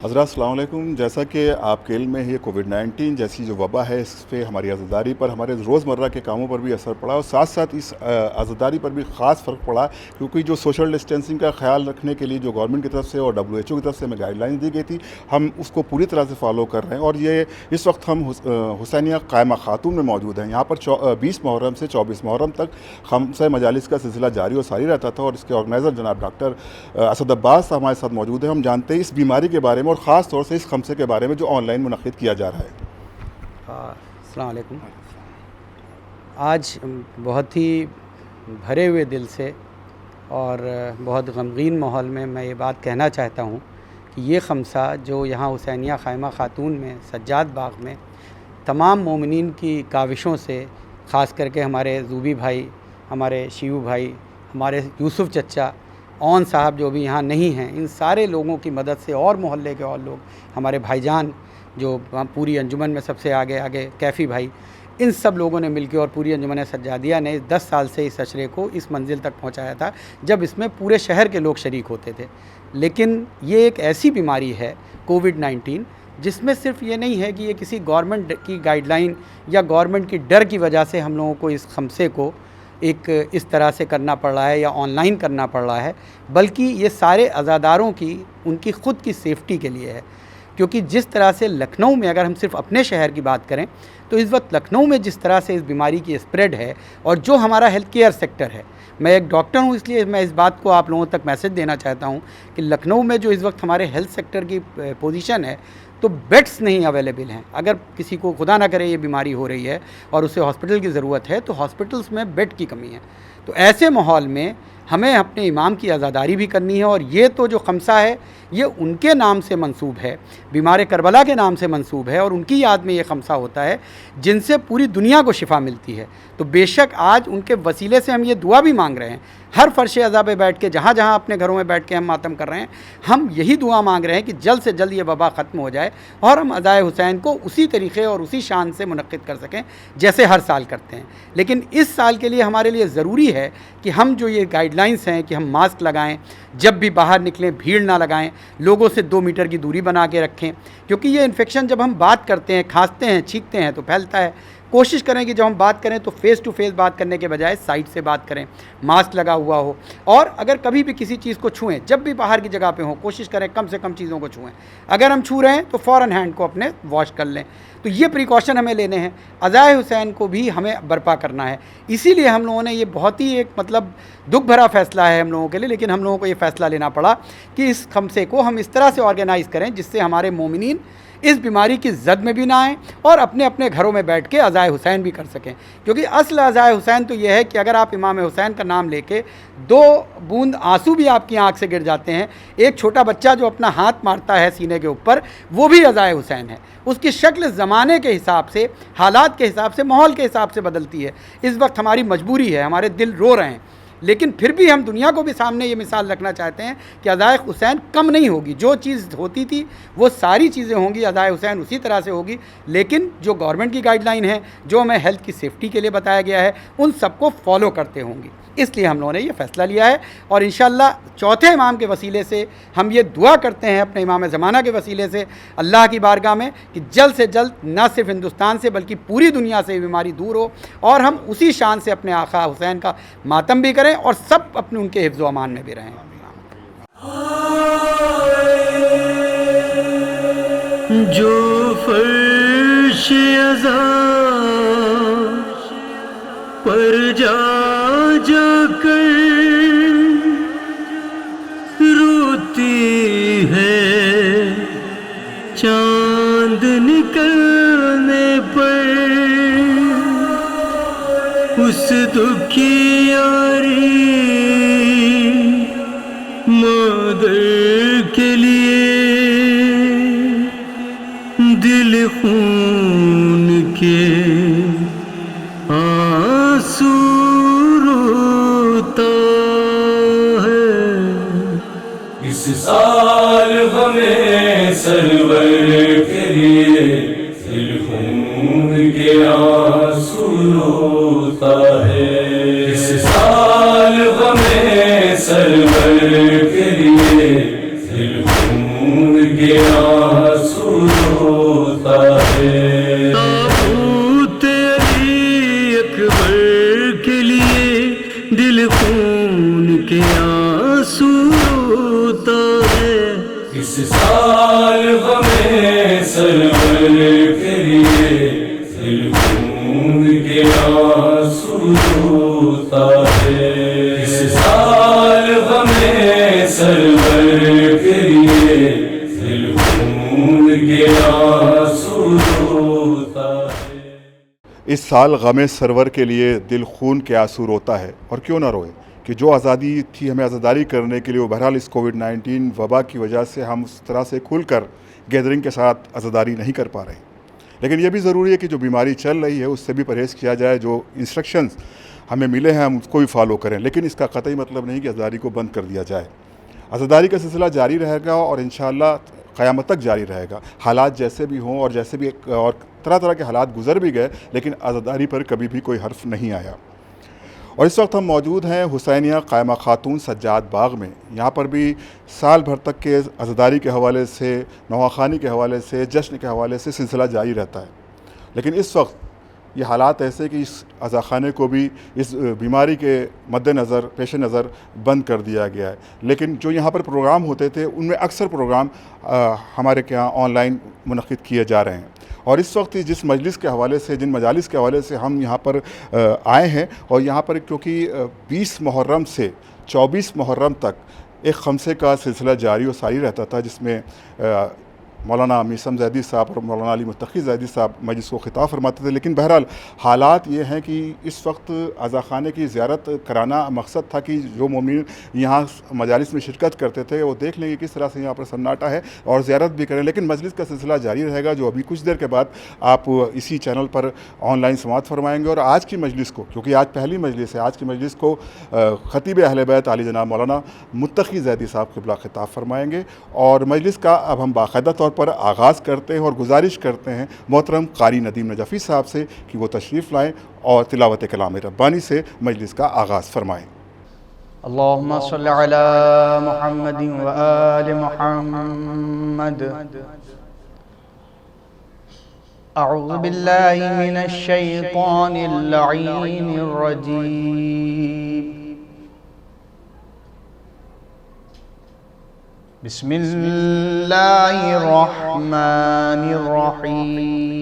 حضرات السلام علیکم. جیسا کہ آپ کے علم میں ہے کووڈ-19 جیسی جو وبا ہے اس پہ ہماری عزاداری پر ہمارے روزمرہ کے کاموں پر بھی اثر پڑا اور ساتھ ساتھ اس عزاداری پر بھی خاص فرق پڑا کیونکہ جو سوشل ڈسٹینسنگ کا خیال رکھنے کے لیے جو گورنمنٹ کی طرف سے اور WHO کی طرف سے ہمیں گائیڈ لائنز دی گئی تھی ہم اس کو پوری طرح سے فالو کر رہے ہیں. اور یہ اس وقت ہم حسینیہ قائمہ خاتون میں موجود ہیں. یہاں پر 20 محرم سے 24 محرم تک خمسہ مجالس کا سلسلہ جاری و ساری رہتا تھا اور اس کے آرگنائزر جناب ڈاکٹر اسد عباس ہمارے ساتھ موجود ہیں. ہم جانتے ہیں اس بیماری کے بارے میں اور خاص طور سے اس خمسے کے بارے میں جو آن لائن منعقد کیا جا رہا ہے. السلام علیکم. آج بہت ہی بھرے ہوئے دل سے اور بہت غمگین ماحول میں یہ بات کہنا چاہتا ہوں کہ یہ خمسہ جو یہاں حسینیہ قائمہ خاتون میں سجاد باغ میں تمام مومنین کی کاوشوں سے، خاص کر کے ہمارے زوبی بھائی، ہمارے شیو بھائی، ہمارے یوسف چچا، اون صاحب جو بھی یہاں نہیں ہیں، ان سارے لوگوں کی مدد سے اور محلے کے اور لوگ، ہمارے بھائی جان جو پوری انجمن میں سب سے آگے کیفی بھائی، ان سب لوگوں نے مل کے اور پوری انجمن سجادیہ نے 10 سال سے اس اشرے کو اس منزل تک پہنچایا تھا جب اس میں پورے شہر کے لوگ شریک ہوتے تھے. لیکن یہ ایک ایسی بیماری ہے کووڈ-19 جس میں صرف یہ نہیں ہے کہ یہ کسی گورنمنٹ کی گائیڈ لائن یا گورنمنٹ کی ڈر کی وجہ سے ہم لوگوں کو اس خمسے کو ایک اس طرح سے کرنا پڑ رہا ہے یا آن لائن کرنا پڑ رہا ہے، بلکہ یہ سارے عزاداروں کی ان کی خود کی سیفٹی کے لیے ہے. کیونکہ جس طرح سے لکھنؤ میں، اگر ہم صرف اپنے شہر کی بات کریں تو اس وقت لکھنؤ میں جس طرح سے اس بیماری کی اسپریڈ ہے اور جو ہمارا ہیلتھ کیئر سیکٹر ہے، میں ایک ڈاکٹر ہوں اس لیے میں اس بات کو آپ لوگوں تک میسج دینا چاہتا ہوں کہ لکھنؤ میں جو اس وقت ہمارے ہیلتھ سیکٹر کی پوزیشن ہے تو بیڈس نہیں اویلیبل ہیں. اگر کسی کو خدا نہ کرے یہ بیماری ہو رہی ہے اور اسے ہاسپٹل کی ضرورت ہے تو ہاسپٹلس میں بیڈ کی کمی ہے. تو ایسے ماحول میں ہمیں اپنے امام کی عزاداری بھی کرنی ہے اور یہ تو جو خمسہ ہے یہ ان کے نام سے منسوب ہے، بیمار کربلا کے نام سے منسوب ہے اور ان کی یاد میں یہ خمسہ ہوتا ہے جن سے پوری دنیا کو شفا ملتی ہے. تو بے شک آج ان کے وسیلے سے ہم یہ دعا بھی مانگ رہے ہیں، ہر فرش عزا پہ بیٹھ کے جہاں جہاں اپنے گھروں میں بیٹھ کے ہم ماتم کر رہے ہیں، ہم یہی دعا مانگ رہے ہیں کہ جلد سے جلد یہ وبا ختم ہو جائے اور ہم عزائے حسین کو اسی طریقے اور اسی شان سے منعقد کر سکیں جیسے ہر سال کرتے ہیں. لیکن اس سال کے لیے ہمارے لیے ضروری ہے کہ ہم جو یہ گائیڈ لائنس ہیں کہ ہم ماسک لگائیں، جب بھی باہر نکلیں بھیڑ نہ لگائیں، لوگوں سے 2 میٹر کی دوری بنا کے رکھیں، کیونکہ یہ انفیکشن جب ہم بات کرتے ہیں، کھانستے ہیں، چھینکتے ہیں تو پھیلتا ہے. کوشش کریں کہ جب ہم بات کریں تو فیس ٹو فیس بات کرنے کے بجائے سائڈ سے بات کریں، ماسک لگا ہوا ہو، اور اگر کبھی بھی کسی چیز کو چھوئیں، جب بھی باہر کی جگہ پہ ہوں، کوشش کریں کم سے کم چیزوں کو چھوئیں. اگر ہم چھو رہے ہیں تو فوراً ہینڈ کو اپنے واش کر لیں. تو یہ پریکاشن ہمیں لینے ہیں. عزائے حسین کو بھی ہمیں برپا کرنا ہے. اسی لیے ہم لوگوں نے یہ بہت ہی ایک دکھ بھرا فیصلہ ہے ہم لوگوں کے لیے، لیکن ہم لوگوں کو یہ فیصلہ لینا پڑا کہ اس خمسے کو ہم اس طرح سے آرگنائز کریں جس سے ہمارے مومنین اس بیماری کی زد میں بھی نہ آئیں اور اپنے اپنے گھروں میں بیٹھ کے عزائے حسین بھی کر سکیں. کیونکہ اصل عزائے حسین تو یہ ہے کہ اگر آپ امام حسین کا نام لے کے 2 بوند آنسو بھی آپ کی آنکھ سے گر جاتے ہیں، ایک چھوٹا بچہ جو اپنا ہاتھ مارتا ہے سینے کے اوپر وہ بھی عزائے حسین ہے. اس کی شکل زمانے کے حساب سے، حالات کے حساب سے، ماحول کے حساب سے بدلتی ہے. اس وقت ہماری مجبوری ہے، ہمارے دل رو رہے ہیں، لیکن پھر بھی ہم دنیا کو بھی سامنے یہ مثال رکھنا چاہتے ہیں کہ عزائے حسین کم نہیں ہوگی. جو چیز ہوتی تھی وہ ساری چیزیں ہوں گی، عزائے حسین اسی طرح سے ہوگی، لیکن جو گورنمنٹ کی گائیڈ لائن ہے، جو ہمیں ہیلتھ کی سیفٹی کے لیے بتایا گیا ہے، ان سب کو فالو کرتے ہوں گی. اس لیے ہم لوگوں نے یہ فیصلہ لیا ہے اور انشاءاللہ چوتھے امام کے وسیلے سے ہم یہ دعا کرتے ہیں اپنے امام زمانہ کے وسیلے سے اللہ کی بارگاہ میں کہ جلد سے جلد نہ صرف ہندوستان سے بلکہ پوری دنیا سے یہ بیماری دور ہو اور ہم اسی شان سے اپنے آقا حسین کا ماتم بھی کریں اور سب اپنے ان کے حفظ و امان میں بھی رہیں. جو فرش عزا پر جا کر روتی ہے چاند نکلنے پر، اس دکھیاری مادر کے لیے دل خون کے آنسو روتا ہے. اس سال ہمیں سرور کے لیے دل خون کے آنسو روتا ہے. دل خون کے آنسو روتا ہے. اس سال غمِ سرور کے لیے دل خون کے آنسو روتا ہے. اس سال غمِ سرور کے لیے دل خون کے آنسو روتا ہے. اس سال غم سرور کے لیے دل خون کے آنسو روتا ہے. اور کیوں نہ روئے کہ جو آزادی تھی ہمیں آزاداری کرنے کے لیے، وہ بہرحال اس کووڈ-19 وبا کی وجہ سے ہم اس طرح سے کھل کر گیدرنگ کے ساتھ آزاداری نہیں کر پا رہے ہیں. لیکن یہ بھی ضروری ہے کہ جو بیماری چل رہی ہے اس سے بھی پرہیز کیا جائے، جو انسٹرکشنز ہمیں ملے ہیں ہم اس کو بھی فالو کریں. لیکن اس کا قطعی مطلب نہیں کہ آزاداری کو بند کر دیا جائے. آزاداری کا سلسلہ جاری رہے گا اور انشاءاللہ قیامت تک جاری رہے گا. حالات جیسے بھی ہوں اور جیسے بھی اور طرح طرح کے حالات گزر بھی گئے، لیکن آزاداری پر کبھی بھی کوئی حرف نہیں آیا. اور اس وقت ہم موجود ہیں حسینیہ قائمہ خاتون سجاد باغ میں. یہاں پر بھی سال بھر تک کے عزاداری کے حوالے سے، نواخوانی کے حوالے سے، جشن کے حوالے سے سلسلہ جاری رہتا ہے. لیکن اس وقت یہ حالات ایسے کہ اس عزاخانے کو بھی اس بیماری کے مد نظر پیش نظر بند کر دیا گیا ہے. لیکن جو یہاں پر پروگرام ہوتے تھے ان میں اکثر پروگرام ہمارے کے یہاں آن لائن منعقد کیے جا رہے ہیں. اور اس وقت جس مجلس کے حوالے سے، جن مجالس کے حوالے سے ہم یہاں پر آئے ہیں، اور یہاں پر کیونکہ 20 محرم سے 24 محرم تک ایک خمسے کا سلسلہ جاری و ساری رہتا تھا، جس میں مولانا میثم زیدی صاحب اور مولانا علی متقی زیدی صاحب مجلس کو خطاب فرماتے تھے. لیکن بہرحال حالات یہ ہیں کہ اس وقت عزاخانے کی زیارت کرانا مقصد تھا کہ جو مومن یہاں مجالس میں شرکت کرتے تھے وہ دیکھ لیں کہ کس طرح سے یہاں پر سناٹا ہے اور زیارت بھی کریں. لیکن مجلس کا سلسلہ جاری رہے گا، جو ابھی کچھ دیر کے بعد آپ اسی چینل پر آن لائن سماعت فرمائیں گے. اور آج کی مجلس کو، کیونکہ آج پہلی مجلس ہے، آج کی مجلس کو خطیب اہل بیت عالی جناب مولانا متقی زیدی صاحب قبلہ خطاب فرمائیں گے. اور مجلس کا اب ہم باقاعدہ طور پر آغاز کرتے ہیں اور گزارش کرتے ہیں محترم قاری ندیم نجفی صاحب سے کہ وہ تشریف لائیں اور تلاوت کلام ربانی سے مجلس کا آغاز فرمائیں. اللہم صل علی محمد و آل محمد. اعوذ باللہ من الشیطان اللعین الرجیم. بسم اللہ الرحمن الرحیم.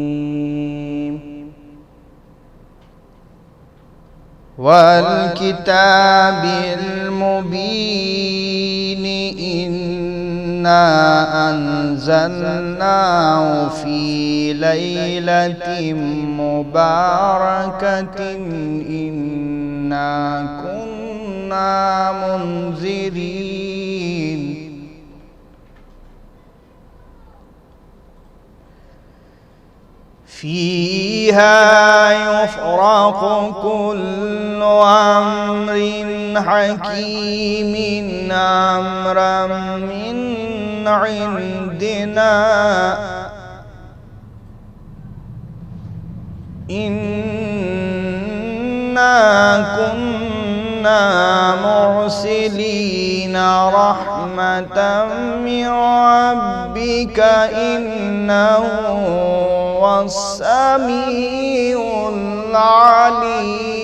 حامیم والکتاب المبین انا انزلناه فی لیلۃ مبارکۃ انا کنا منذرین. فيها يفرق كل أمر حكيم أمرا من عندنا إنا كنا مرسلين رحمة من ربك إنه هو السميع العليم.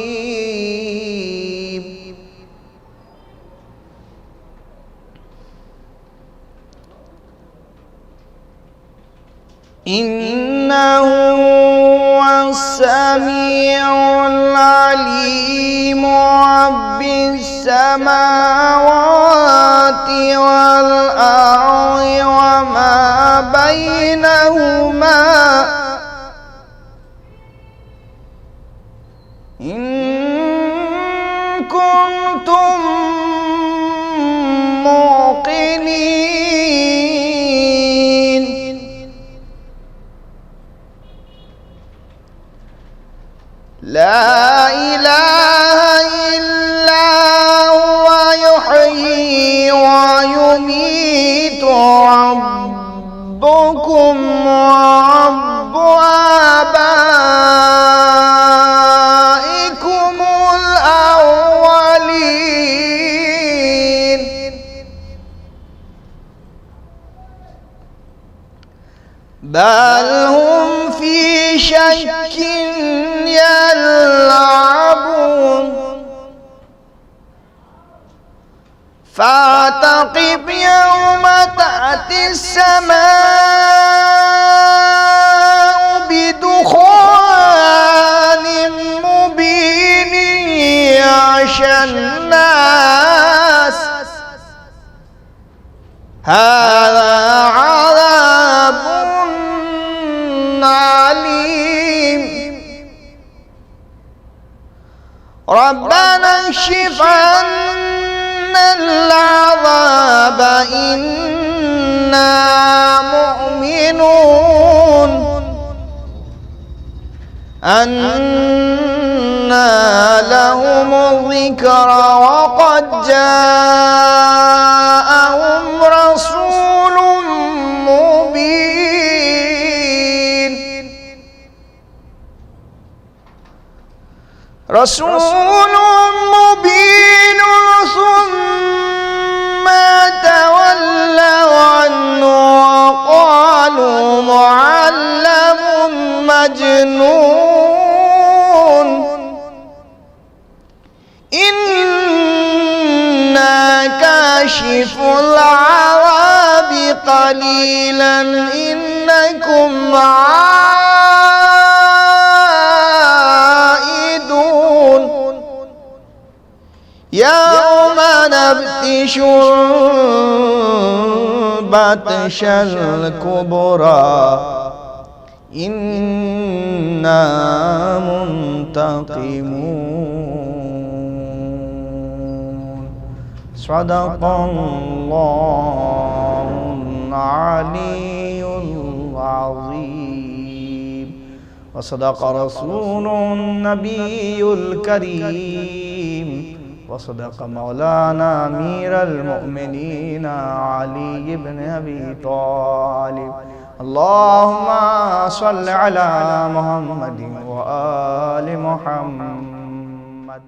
إنه هو السميع العليم رب السماوات والأرض وما بينهما إن كنتم موقنين. لا إله إلا هو يحيي ويميت ربكم ورب آبائكم الأولين. بل هم في شك يلعبون فارتقب يوم تأتي السماء بدخان مبين يغشى الناس هذا عذاب عليم ربنا اكشف عنا العذاب إنا مؤمنون أنى لهم الذكر وقد جاءهم رسول مبين رسول مبين ثم تولوا عنه وقالوا معلم مجنون إنا كاشف العذاب قليلا إنكم عائدون يوم نبطش البطش الكبرى إنا منتقمون صدق الله العلي العظيم وصدق رسول النبي الكريم وصدق مولانا امیر المؤمنین علی بن ابی طالب اللہم صل علی محمد وآل محمد.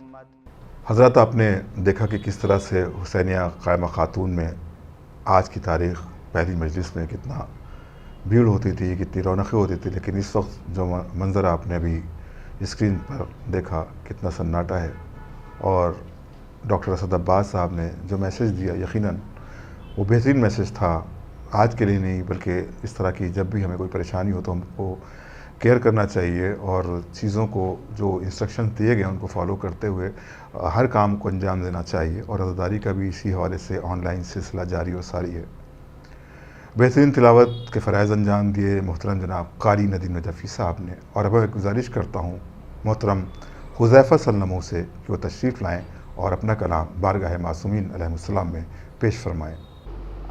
حضرات آپ نے دیکھا کہ کس طرح سے حسینیہ قائمہ خاتون میں آج کی تاریخ پہلی مجلس میں کتنا بھیڑ ہوتی تھی، کتنی رونقیں ہوتی تھی، لیکن اس وقت جو منظر آپ نے ابھی اسکرین پر دیکھا کتنا سناٹا ہے. اور ڈاکٹر اسد عباس صاحب نے جو میسیج دیا یقیناً وہ بہترین میسیج تھا، آج کے لیے نہیں بلکہ اس طرح کی جب بھی ہمیں کوئی پریشانی ہو تو ہم کو کیئر کرنا چاہیے اور چیزوں کو جو انسٹرکشن دیے گئے ان کو فالو کرتے ہوئے ہر کام کو انجام دینا چاہیے. اور عزاداری کا بھی اسی حوالے سے آن لائن سلسلہ جاری و ساری ہے. بہترین تلاوت کے فرائض انجام دیے محترم جناب قاری ندیم نجفی صاحب نے. اور اب میں گزارش کرتا ہوں محترم حذیفہ سلموں سے کہ وہ تشریف لائیں اور اپنا کلام بارگاہ معصومین علیہ السلام میں پیش فرمائیں.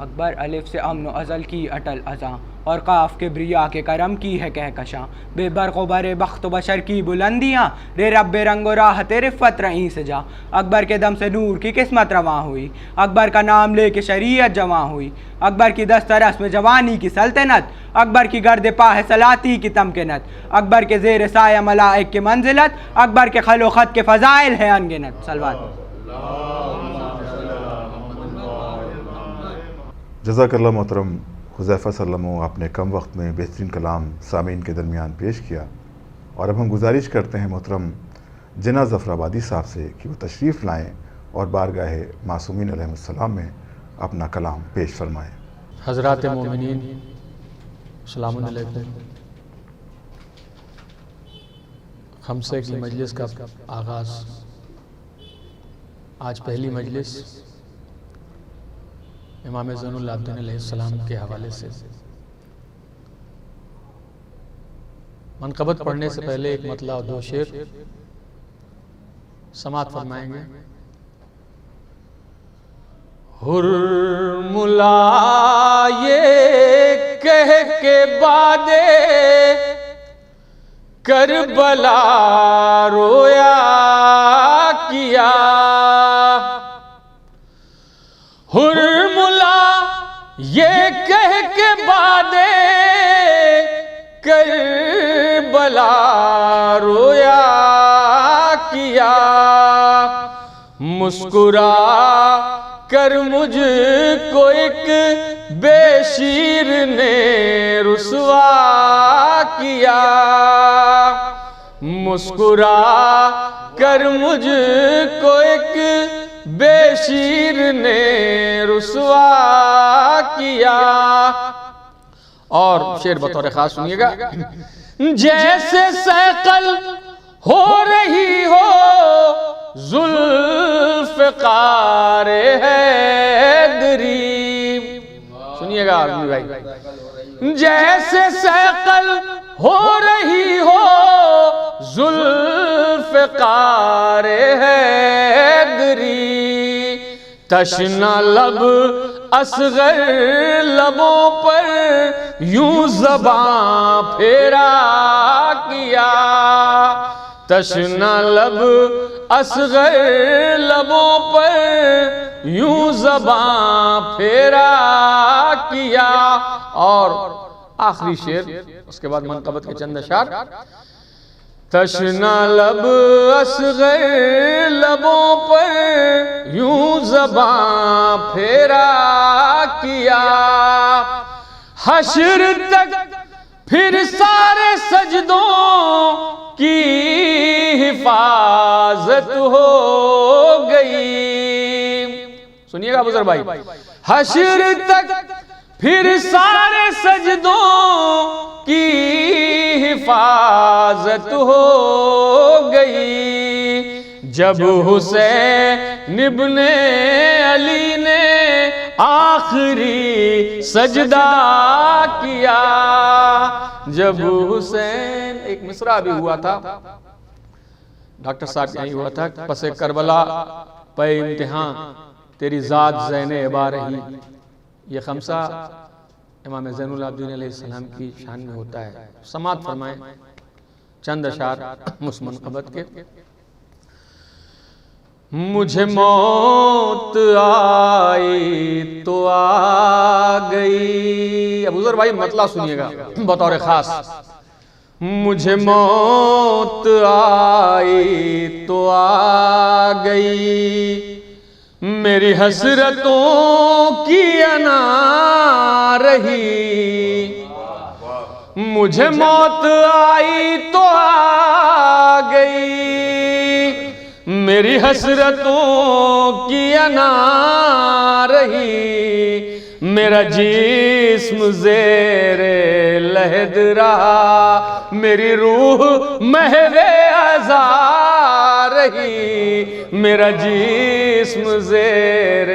اکبر الف سے امن و ازل کی اٹل ازاں اور قاف کے بریا کے کرم کی ہے کہکشاں بے برق و بر بخت و بشر کی بلندیاں رے رب رنگ و راحت رفت رہیں سے جا. اکبر کے دم سے نور کی قسمت رواں ہوئی، اکبر کا نام لے کے شریعت جواں ہوئی، اکبر کی دسترس میں جوانی کی سلطنت، اکبر کی گرد پاہ سلاطی کی تمکنت، اکبر کے زیر سایہ ملائک کی منزلت، اکبر کے خل و خط کے فضائل ہیں انگنت. صلوات. جزاک اللہ محترم حذیفہ سلموں، آپ نے کم وقت میں بہترین کلام سامعین کے درمیان پیش کیا. اور اب ہم گزارش کرتے ہیں محترم جناح ظفر آبادی صاحب سے کہ وہ تشریف لائیں اور بارگاہ معصومین علیہ السلام میں اپنا کلام پیش فرمائیں. حضرات مومنین السلام علیکم. خمسے کی مجلس کا آغاز، آج پہلی مجلس امام زین العابدین علیہ السلام کے حوالے سے. منقبت پڑھنے سے پہلے ایک مطلع اور دو شعر سماعت فرمائیں گے. ہرملا یہ کہہ کے بادے کربلا رویا کیا، ہرملا یہ کہہ کے بادے کربلا رویا کیا، مسکرا کر مجھ کو ایک بے شیر نے رسوا کیا، مسکرا کر مجھ کو ایک بے شیر نے رسوا کیا۔ اور شعر بطور خاص سنیے گا۔ جیسے سیقل ہو رہی ہو ذوالفقار حیدری، سنیے گا آدمی بھائی، جیسے سیقل ہو رہی ہو ذوالفقار حیدری، تشنا لب اصغر لبوں پر یوں زباں پھیرا کیا، تشنا لب اصغر لبوں پر یوں زباں پھیرا کیا۔ اور آخری شعر، اس کے بعد منقبت کے چند اشعار۔ تشنا لب اصغر لبوں پر یوں زباں پھیرا کیا، حشر تک پھر سارے سجدوں کی حفاظت ہو گئی، سنیے گا بزرگ بھائی، حشر تک پھر سارے سجدوں کی حفاظت ہو گئی، جب حسین ابن علی نے آخری سجدہ کیا، جب حسین، ایک مصرع بھی ہوا تھا ڈاکٹر صاحب یہی ہوا تھا، پس کربلا پہ امتحان تیری ذات زین عبا رہی، یہ خمسہ امام زین العابدین علیہ السلام کی شان میں ہوتا ہے۔ سماعت فرمائیں چند اشعار اس منقبت کے۔ مجھے موت آئی تو آ گئی، اب حضور بھائی مطلع سنیے گا بطور خاص، مجھے موت آئی تو آ گئی، میری حسرتوں کی انا رہی، مجھے موت آئی تو آ گئی، میری حسرتوں کی انا رہی، میرا جسم زیر لحد رہا، میری روح محو عزا رہی، میرا جسم زیر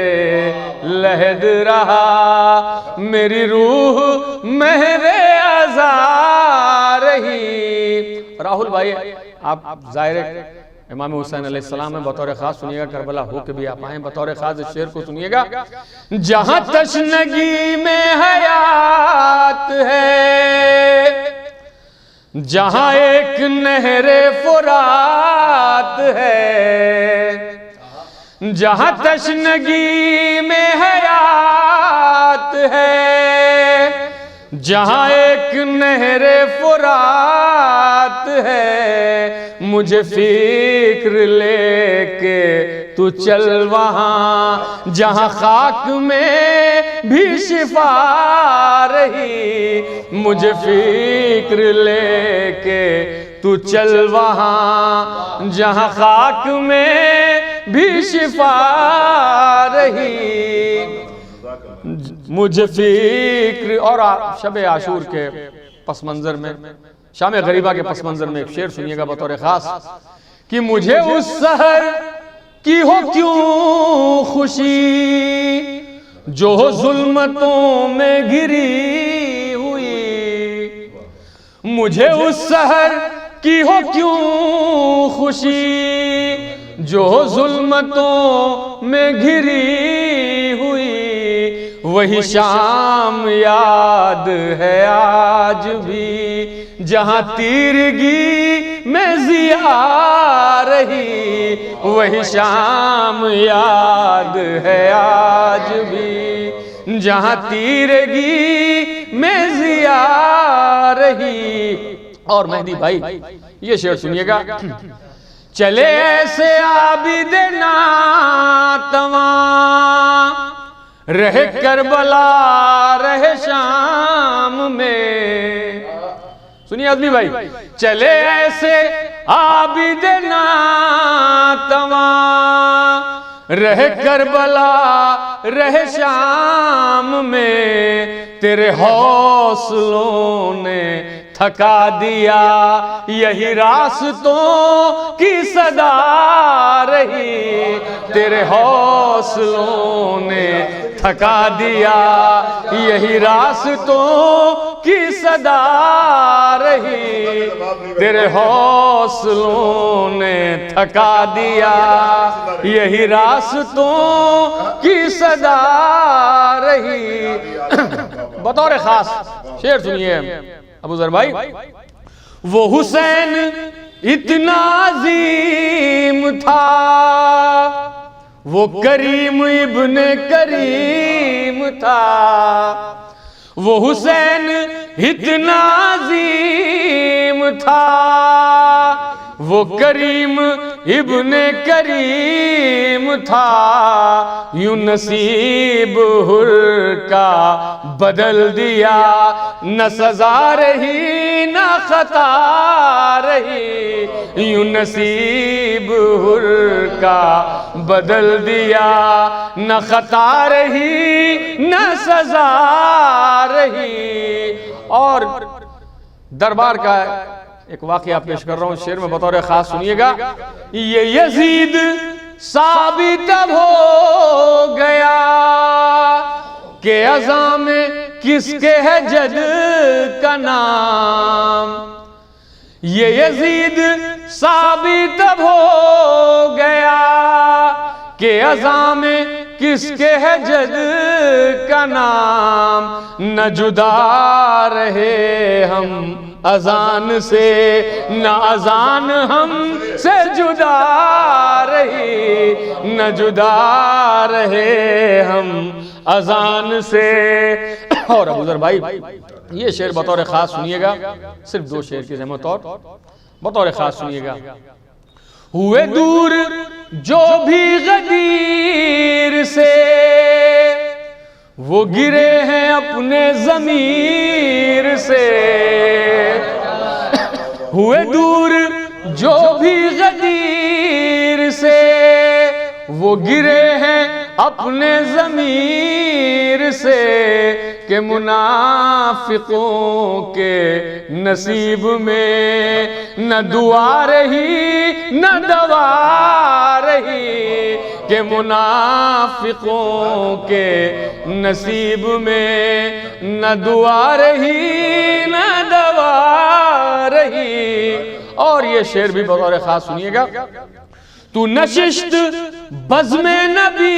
لحد رہا، میری روح محو عزا رہی۔ راہل بھائی آپ ظاہر امام حسین علیہ السلام میں بطور خاص سنیے گا، کربلا ہو کے بھی آپ آئیں، بطور خاص اس شعر کو سنیے گا۔ جہاں تشنگی میں حیات ہے، جہاں ایک نہر فرات ہے، جہاں تشنگی میں حیات ہے، جہاں ایک نہر فرات ہے، مجھے فکر لے کے تو چل وہاں، جہاں خاک میں بھی شفا رہی، مجھے فکر لے کے تو چل وہاں، جہاں خاک میں بھی شفا رہی، مجھے فکر۔ اور شب عاشور کے پس منظر میں، شام غریبہ کے پس منظر میں ایک شعر سنیے گا بطور خاص، کہ مجھے اس سحر کی ہو کیوں خوشی جو ظلمتوں میں گری ہوئی، مجھے اس سحر کی ہو کیوں خوشی جو ظلمتوں میں گھری ہوئی، وہی شام یاد ہے آج بھی جہاں تیرگی میں ضیاء رہی، وہی شام یاد ہے آج بھی جہاں تیرگی میں ضیاء رہی۔ اور مہدی بھائی یہ شعر سنیے گا، چلے ایسے عابد ناتواں، رہے کربلا رہے شام میں. سنیے آدمی بھائی، چلے ایسے عابد ناتواں، رہے کربلا رہے شام میں، تیرے حوصلوں نے تھکا دیا یہی راستوں کی صدا رہی. تیرے حوصلوں نے تھکا دیا یہی راستوں کی صدا رہی. تیرے حوصلوں نے تھکا دیا یہی راستوں کی صدا رہی. بطور خاص شعر سنیے ابو ذر بھائی. وہ حسین اتنا عظیم تھا، وہ کریم ابن کریم تھا. وہ حسین اتنا عظیم تھا، وہ کریم ابن کریم تھا. یوں نصیب حر کا بدل دیا، نہ سزا رہی نہ خطا رہی. یوں نصیب حر کا بدل دیا، نہ خطا رہی نہ سزا رہی. اور دربار کا ایک واقعہ پیش کر رہا ہوں شعر میں بطور خاص سنیے گا. یہ یزید ثابت اب ہو گیا کہ ازاں میں کس کے ہے جد کا نام. یہ یزید ثابت اب ہو گیا کہ ازاں میں کس کے ہے جد کا نام. نہ جدا رہے ہم اذان سے، نہ اذان ہم سے جدا رہی. نہ جدا رہے ہم اذان سے. اور ابو ذر بھائی یہ شعر بطور خاص سنیے گا، صرف 2 شعر کی زحمت اور بطور خاص سنیے گا. ہوئے دور جو بھی غدیر سے، وہ گرے ہیں اپنے ضمیر سے. ہوئے دور جو بھی غدیر سے، وہ گرے ہیں اپنے ضمیر سے. کہ منافقوں کے نصیب میں نہ دعا رہی نہ دوا رہی. کہ منافقوں کے نصیب میں نہ دعا رہی نہ دوا رہی. اور یہ شعر بھی بطور خاص سنیے گا. تو نشست بزم نبی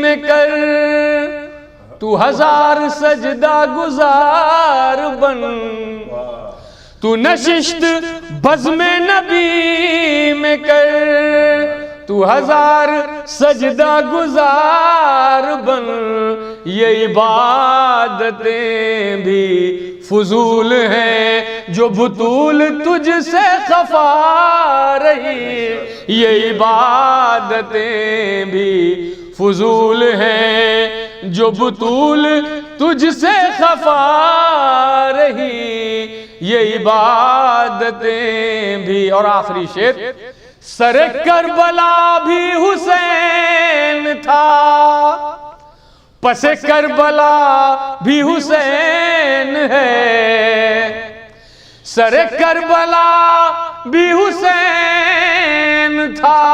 میں کر، تو 1000 سجدہ گزار بن. تو نشست بزم نبی میں کر، تو 1000 سجدہ گزار بن. یہ عبادتیں بھی فضول ہیں جو بطول تجھ سے خفا رہی. یہ عبادتیں بھی فضول ہیں جو بطول تجھ سے خفا رہی. یہ عبادتیں بھی. اور آخری شعر. سر کربلا بھی حسین تھا، پس کربلا بھی حسین ہے. سر کربلا بھی حسین تھا،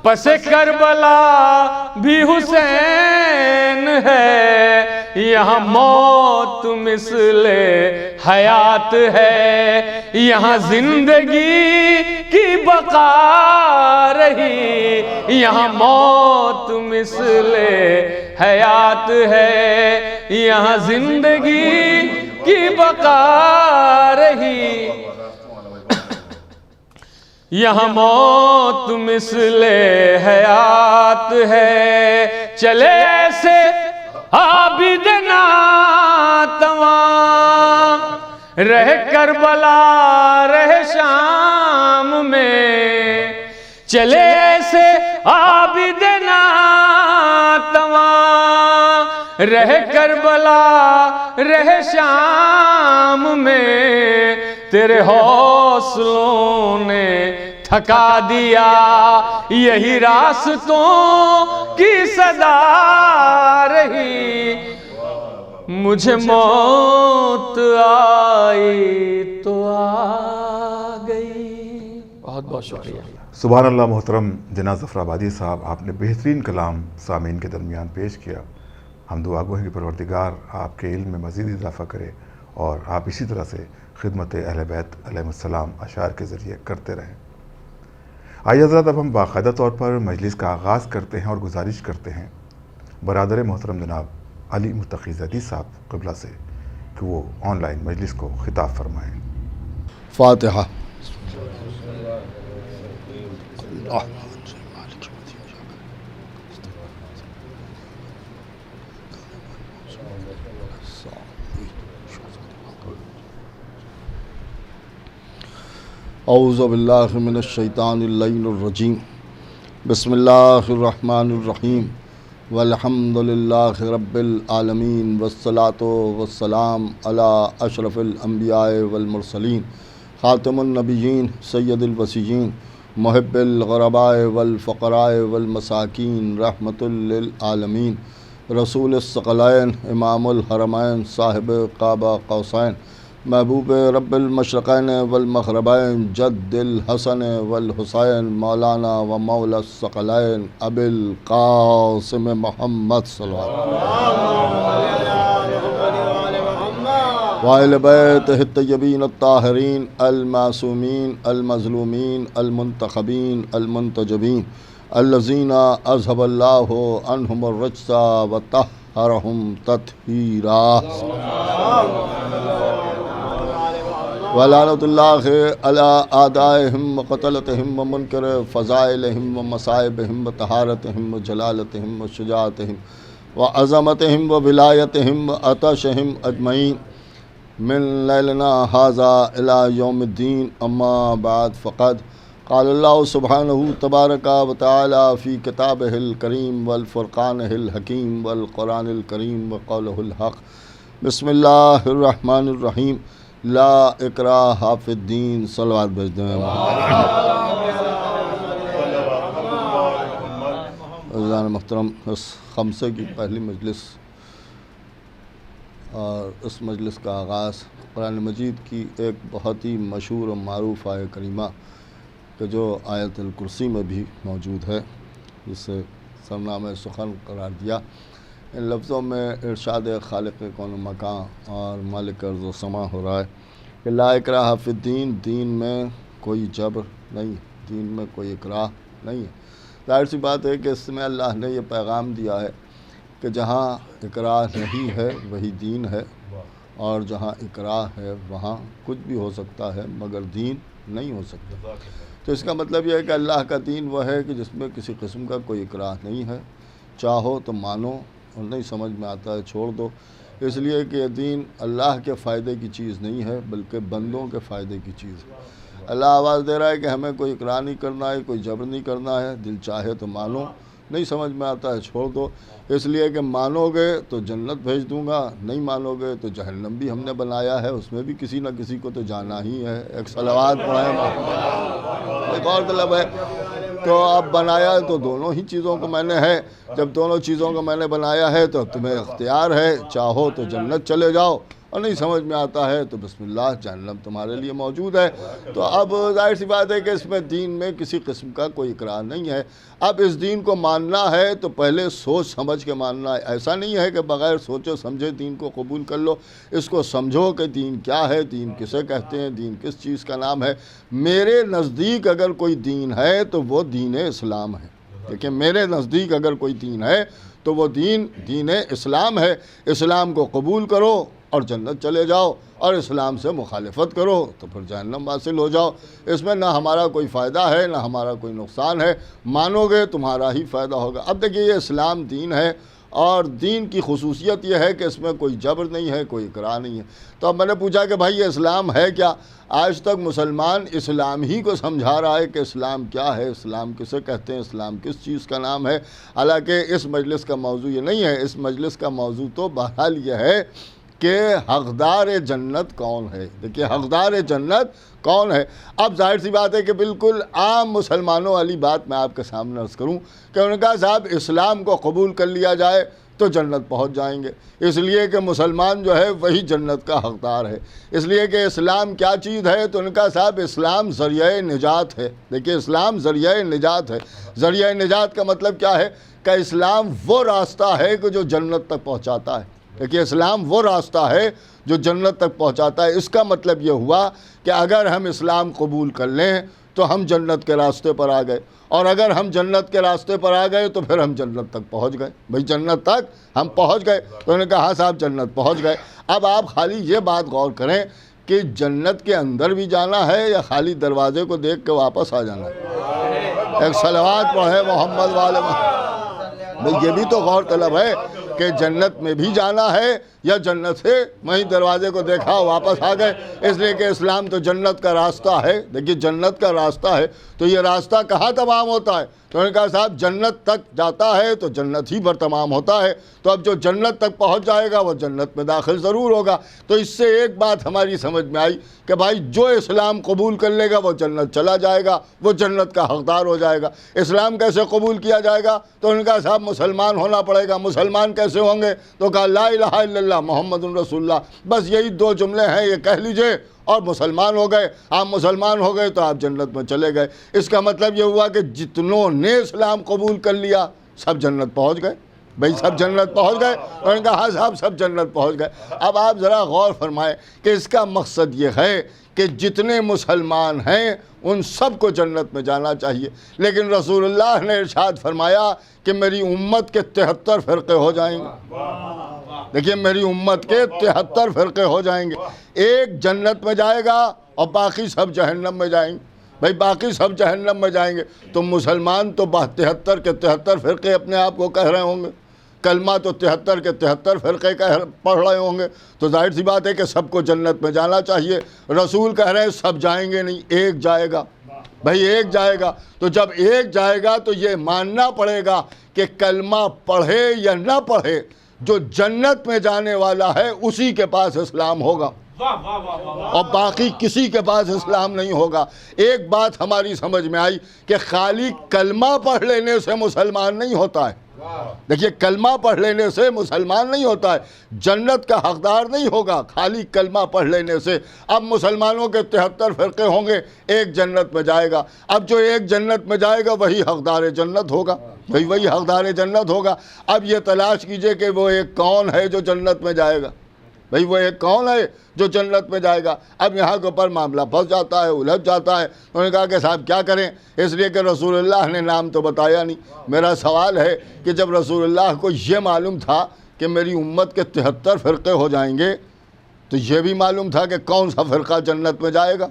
پس کربلا بھی حسین ہے. یہاں موت مثل حیات ہے، یہاں زندگی کی بقا رہی. یہاں موت مثل حیات ہے، یہاں زندگی کی بقا رہی. یہاں موت مثل حیات ہے، چلے ایسے عابد ناتواں، رہ کربلا رہ شام میں، چلے ایسے عابد ناتواں، رہ کربلا رہ شام میں، تیرے حوصلوں نے تھکا دیا، یہی راستوں کی صدا رہی، مجھے موت آئی تو آ گئی۔ بہت بہت شکریہ۔ سبحان اللہ۔ محترم جناب ظفر آبادی صاحب، آپ نے بہترین کلام سامعین کے درمیان پیش کیا۔ ہم دعا گو ہیں کہ پروردگار آپ کے علم میں مزید اضافہ کرے اور آپ اسی طرح سے خدمت اہل بیت علیہ السلام اشعار کے ذریعے کرتے رہیں۔ آئیے حضرات، اب ہم باقاعدہ طور پر مجلس کا آغاز کرتے ہیں اور گزارش کرتے ہیں برادر محترم جناب علی متقی زیدی صاحب قبلہ سے کہ وہ آن لائن مجلس کو خطاب فرمائیں۔ فاتحہ۔ اعوذ باللہ من الشیطان اللعین الرجیم، بسم اللہ الرحمن الرحیم، والحمد للہ رب العالمین، والصلاة والسلام علی اشرف الانبیاء والمرسلین، خاتم النبیین، سید الوصیین، محب الغرباء والفقراء والمساکین، رحمت للعالمین، رسول الثقلین، امام الحرمین، صاحب قاب قوسین، محبوب رب المشرقین والمغربین، جد الحسن والحسین، مولانا و مولا الثقلین، ابی القاسم محمد صلی اللہ علیہ وسلم، وآل بیتہ الطیبین الطاہرین المعصومین المظلومین المنتخبین المنتجبین، الذین اذھب اللہ عنہم الرجس وطہرہم تطہیرا، ولعنۃ اللہ علی اعدائہم وقتلتہم ومنکر فضائلہم ومصائبہم وطہارتہم وجلالتہم وشجاعتہم وعظمتہم وولایتہم وعطشہم اجمعین، من لیلنا ھذا الی یوم الدین، اما بعد، فقد قال اللہ سبحانہ تبارک و تعالی فی کتابہ الکریم والفرقانہ الحکیم والقرآن الکریم وقولہ الحق، بسم اللہ الرحمن الرحیم، لا اکراہ فی الدین، صلوات بھیج دیں۔ عزیزان محترم، اس خمسے کی پہلی مجلس اور اس مجلس کا آغاز قرآن مجید کی ایک بہت ہی مشہور و معروف آیہ کریمہ کہ جو آیت الکرسی میں بھی موجود ہے، جسے سرنامہ سخن قرار دیا، ان لفظوں میں ارشاد خالق کون و مکان اور مالک ارض و سماء ہو رہا ہے کہ لا اکراہ فی الدین، دین میں کوئی جبر نہیں، دین میں کوئی اکراہ نہیں ہے۔ ظاہر سی بات ہے کہ اس میں اللہ نے یہ پیغام دیا ہے کہ جہاں اکراہ نہیں ہے وہی دین ہے، اور جہاں اکراہ ہے وہاں کچھ بھی ہو سکتا ہے مگر دین نہیں ہو سکتا۔ تو اس کا مطلب یہ ہے کہ اللہ کا دین وہ ہے کہ جس میں کسی قسم کا کوئی اکراہ نہیں ہے، چاہو تو مانو اور نہیں سمجھ میں آتا ہے چھوڑ دو، اس لیے کہ یہ دین اللہ کے فائدے کی چیز نہیں ہے بلکہ بندوں کے فائدے کی چیز ہے۔ اللہ آواز دے رہا ہے کہ ہمیں کوئی اکراہ نہیں کرنا ہے، کوئی جبر نہیں کرنا ہے، دل چاہے تو مانو، نہیں سمجھ میں آتا ہے چھوڑ دو، اس لیے کہ مانو گے تو جنت بھیج دوں گا، نہیں مانو گے تو جہنم بھی ہم نے بنایا ہے، اس میں بھی کسی نہ کسی کو تو جانا ہی ہے۔ ایک صلوات پڑھیں، ایک اور طلب ہے تو اب بنایا تو دونوں ہی چیزوں کو میں نے ہے، جب دونوں چیزوں کو میں نے بنایا ہے تو تمہیں اختیار ہے، چاہو تو جنت چلے جاؤ اور نہیں سمجھ میں آتا ہے تو بسم اللہ، جہنم تمہارے لیے موجود ہے۔ تو اب ظاہر سی بات ہے کہ اس میں دین میں کسی قسم کا کوئی اقرار نہیں ہے۔ اب اس دین کو ماننا ہے تو پہلے سوچ سمجھ کے ماننا ہے، ایسا نہیں ہے کہ بغیر سوچے سمجھے دین کو قبول کر لو، اس کو سمجھو کہ دین کیا ہے، دین کسے کہتے ہیں، دین کس چیز کا نام ہے۔ میرے نزدیک اگر کوئی دین ہے تو وہ دین اسلام ہے۔ دیکھیں، میرے نزدیک اگر کوئی دین ہے تو وہ دین اسلام ہے۔ اسلام کو قبول کرو اور جنت چلے جاؤ، اور اسلام سے مخالفت کرو تو پھر جہنم حاصل ہو جاؤ۔ اس میں نہ ہمارا کوئی فائدہ ہے نہ ہمارا کوئی نقصان ہے، مانو گے تمہارا ہی فائدہ ہوگا۔ اب دیکھیے، یہ اسلام دین ہے اور دین کی خصوصیت یہ ہے کہ اس میں کوئی جبر نہیں ہے، کوئی اکراہ نہیں ہے۔ تو اب میں نے پوچھا کہ بھائی یہ اسلام ہے کیا؟ آج تک مسلمان اسلام ہی کو سمجھا رہا ہے کہ اسلام کیا ہے، اسلام کسے کہتے ہیں، اسلام کس چیز کا نام ہے۔ حالانکہ اس مجلس کا موضوع یہ نہیں ہے، اس مجلس کا موضوع تو بہرحال یہ ہے کہ حقدار جنت کون ہے۔ دیکھیے حقدار جنت کون ہے؟ اب ظاہر سی بات ہے کہ بالکل عام مسلمانوں والی بات میں آپ کے سامنے عرض کروں کہ انہوں نے کہا صاحب اسلام کو قبول کر لیا جائے تو جنت پہنچ جائیں گے، اس لیے کہ مسلمان جو ہے وہی جنت کا حقدار ہے۔ اس لیے کہ اسلام کیا چیز ہے؟ تو ان کا صاحب اسلام ذریعہ نجات ہے۔ دیکھیے اسلام ذریعہ نجات ہے۔ ذریعہ نجات کا مطلب کیا ہے؟ کہ اسلام وہ راستہ ہے کہ جو جنت تک پہنچاتا ہے۔ دیکھیے اسلام وہ راستہ ہے جو جنت تک پہنچاتا ہے۔ اس کا مطلب یہ ہوا کہ اگر ہم اسلام قبول کر لیں تو ہم جنت کے راستے پر آ گئے، اور اگر ہم جنت کے راستے پر آ گئے تو پھر ہم جنت تک پہنچ گئے۔ بھئی جنت تک ہم پہنچ گئے۔ تو انہوں نے کہا ہاں صاحب جنت پہنچ گئے۔ اب آپ خالی یہ بات غور کریں کہ جنت کے اندر بھی جانا ہے یا خالی دروازے کو دیکھ کے واپس آ جانا ہے؟ ایک صلوات پڑھے محمد والے بھئی یہ بھی تو غور طلب ہے کہ جنت میں بھی جانا ہے یا جنت سے وہیں دروازے کو دیکھا واپس آ گئے۔ اس لیے کہ اسلام تو جنت کا راستہ ہے۔ دیکھیے جنت کا راستہ ہے تو یہ راستہ کہاں تمام ہوتا ہے؟ تو انہوں نے کہا صاحب جنت تک جاتا ہے تو جنت ہی پر تمام ہوتا ہے۔ تو اب جو جنت تک پہنچ جائے گا وہ جنت میں داخل ضرور ہوگا۔ تو اس سے ایک بات ہماری سمجھ میں آئی کہ بھائی جو اسلام قبول کر لے گا وہ جنت چلا جائے گا، وہ جنت کا حقدار ہو جائے گا۔ اسلام کیسے قبول کیا جائے گا؟ تو انہوں نے کہا صاحب مسلمان ہونا پڑے گا۔ مسلمان کیسے ہوں گے؟ تو کہا لا الہ الا اللہ محمد رسول اللہ، بس یہی دو جملے ہیں، یہ کہہ لیجئے اور مسلمان ہو گئے۔ آپ مسلمان ہو گئے تو آپ جنت میں چلے گئے۔ اس کا مطلب یہ ہوا کہ جتنوں نے اسلام قبول کر لیا سب جنت پہنچ گئے۔ بھئی سب جنت پہنچ گئے؟ انہوں نے کہا ہاں صاحب سب جنت پہنچ گئے۔ اب آپ ذرا غور فرمائیں کہ اس کا مقصد یہ ہے کہ جتنے مسلمان ہیں ان سب کو جنت میں جانا چاہیے، لیکن رسول اللہ نے ارشاد فرمایا کہ میری امت کے 73 فرقے ہو جائیں گے۔ دیکھیے میری امت کے 73 فرقے ہو جائیں گے، ایک جنت میں جائے گا اور باقی سب جہنم میں جائیں گے۔ بھئی باقی سب جہنم میں جائیں گے تو مسلمان تو 73 کے 73 فرقے اپنے آپ کو کہہ رہے ہوں گے، کلمہ تو 73 کے 73 فرقے پڑھ رہے ہوں گے، تو ظاہر سی بات ہے کہ سب کو جنت میں جانا چاہیے۔ رسول کہہ رہے ہیں سب جائیں گے نہیں، ایک جائے گا۔ بھئی ایک جائے گا، تو جب ایک جائے گا تو یہ ماننا پڑے گا کہ کلمہ پڑھے یا نہ پڑھے جو جنت میں جانے والا ہے اسی کے پاس اسلام ہوگا، اور باقی کسی کے پاس اسلام نہیں ہوگا۔ ایک بات ہماری سمجھ میں آئی کہ خالی کلمہ پڑھ لینے سے مسلمان نہیں ہوتا ہے۔ دیکھیے کلمہ پڑھ لینے سے مسلمان نہیں ہوتا ہے، جنت کا حقدار نہیں ہوگا خالی کلمہ پڑھ لینے سے۔ اب مسلمانوں کے 73 فرقے ہوں گے، ایک جنت میں جائے گا۔ اب جو ایک جنت میں جائے گا وہی حقدار جنت ہوگا، وہی حقدار جنت ہوگا۔ اب یہ تلاش کیجئے کہ وہ ایک کون ہے جو جنت میں جائے گا۔ بھئی وہ ایک کون ہے جو جنت میں جائے گا؟ اب یہاں کے اوپر معاملہ پھنس جاتا ہے، الجھ جاتا ہے۔ انہوں نے کہا کہ صاحب کیا کریں؟ اس لیے کہ رسول اللہ نے نام تو بتایا نہیں۔ میرا سوال ہے کہ جب رسول اللہ کو یہ معلوم تھا کہ میری امت کے 73 فرقے ہو جائیں گے تو یہ بھی معلوم تھا کہ کون سا فرقہ جنت میں جائے گا؟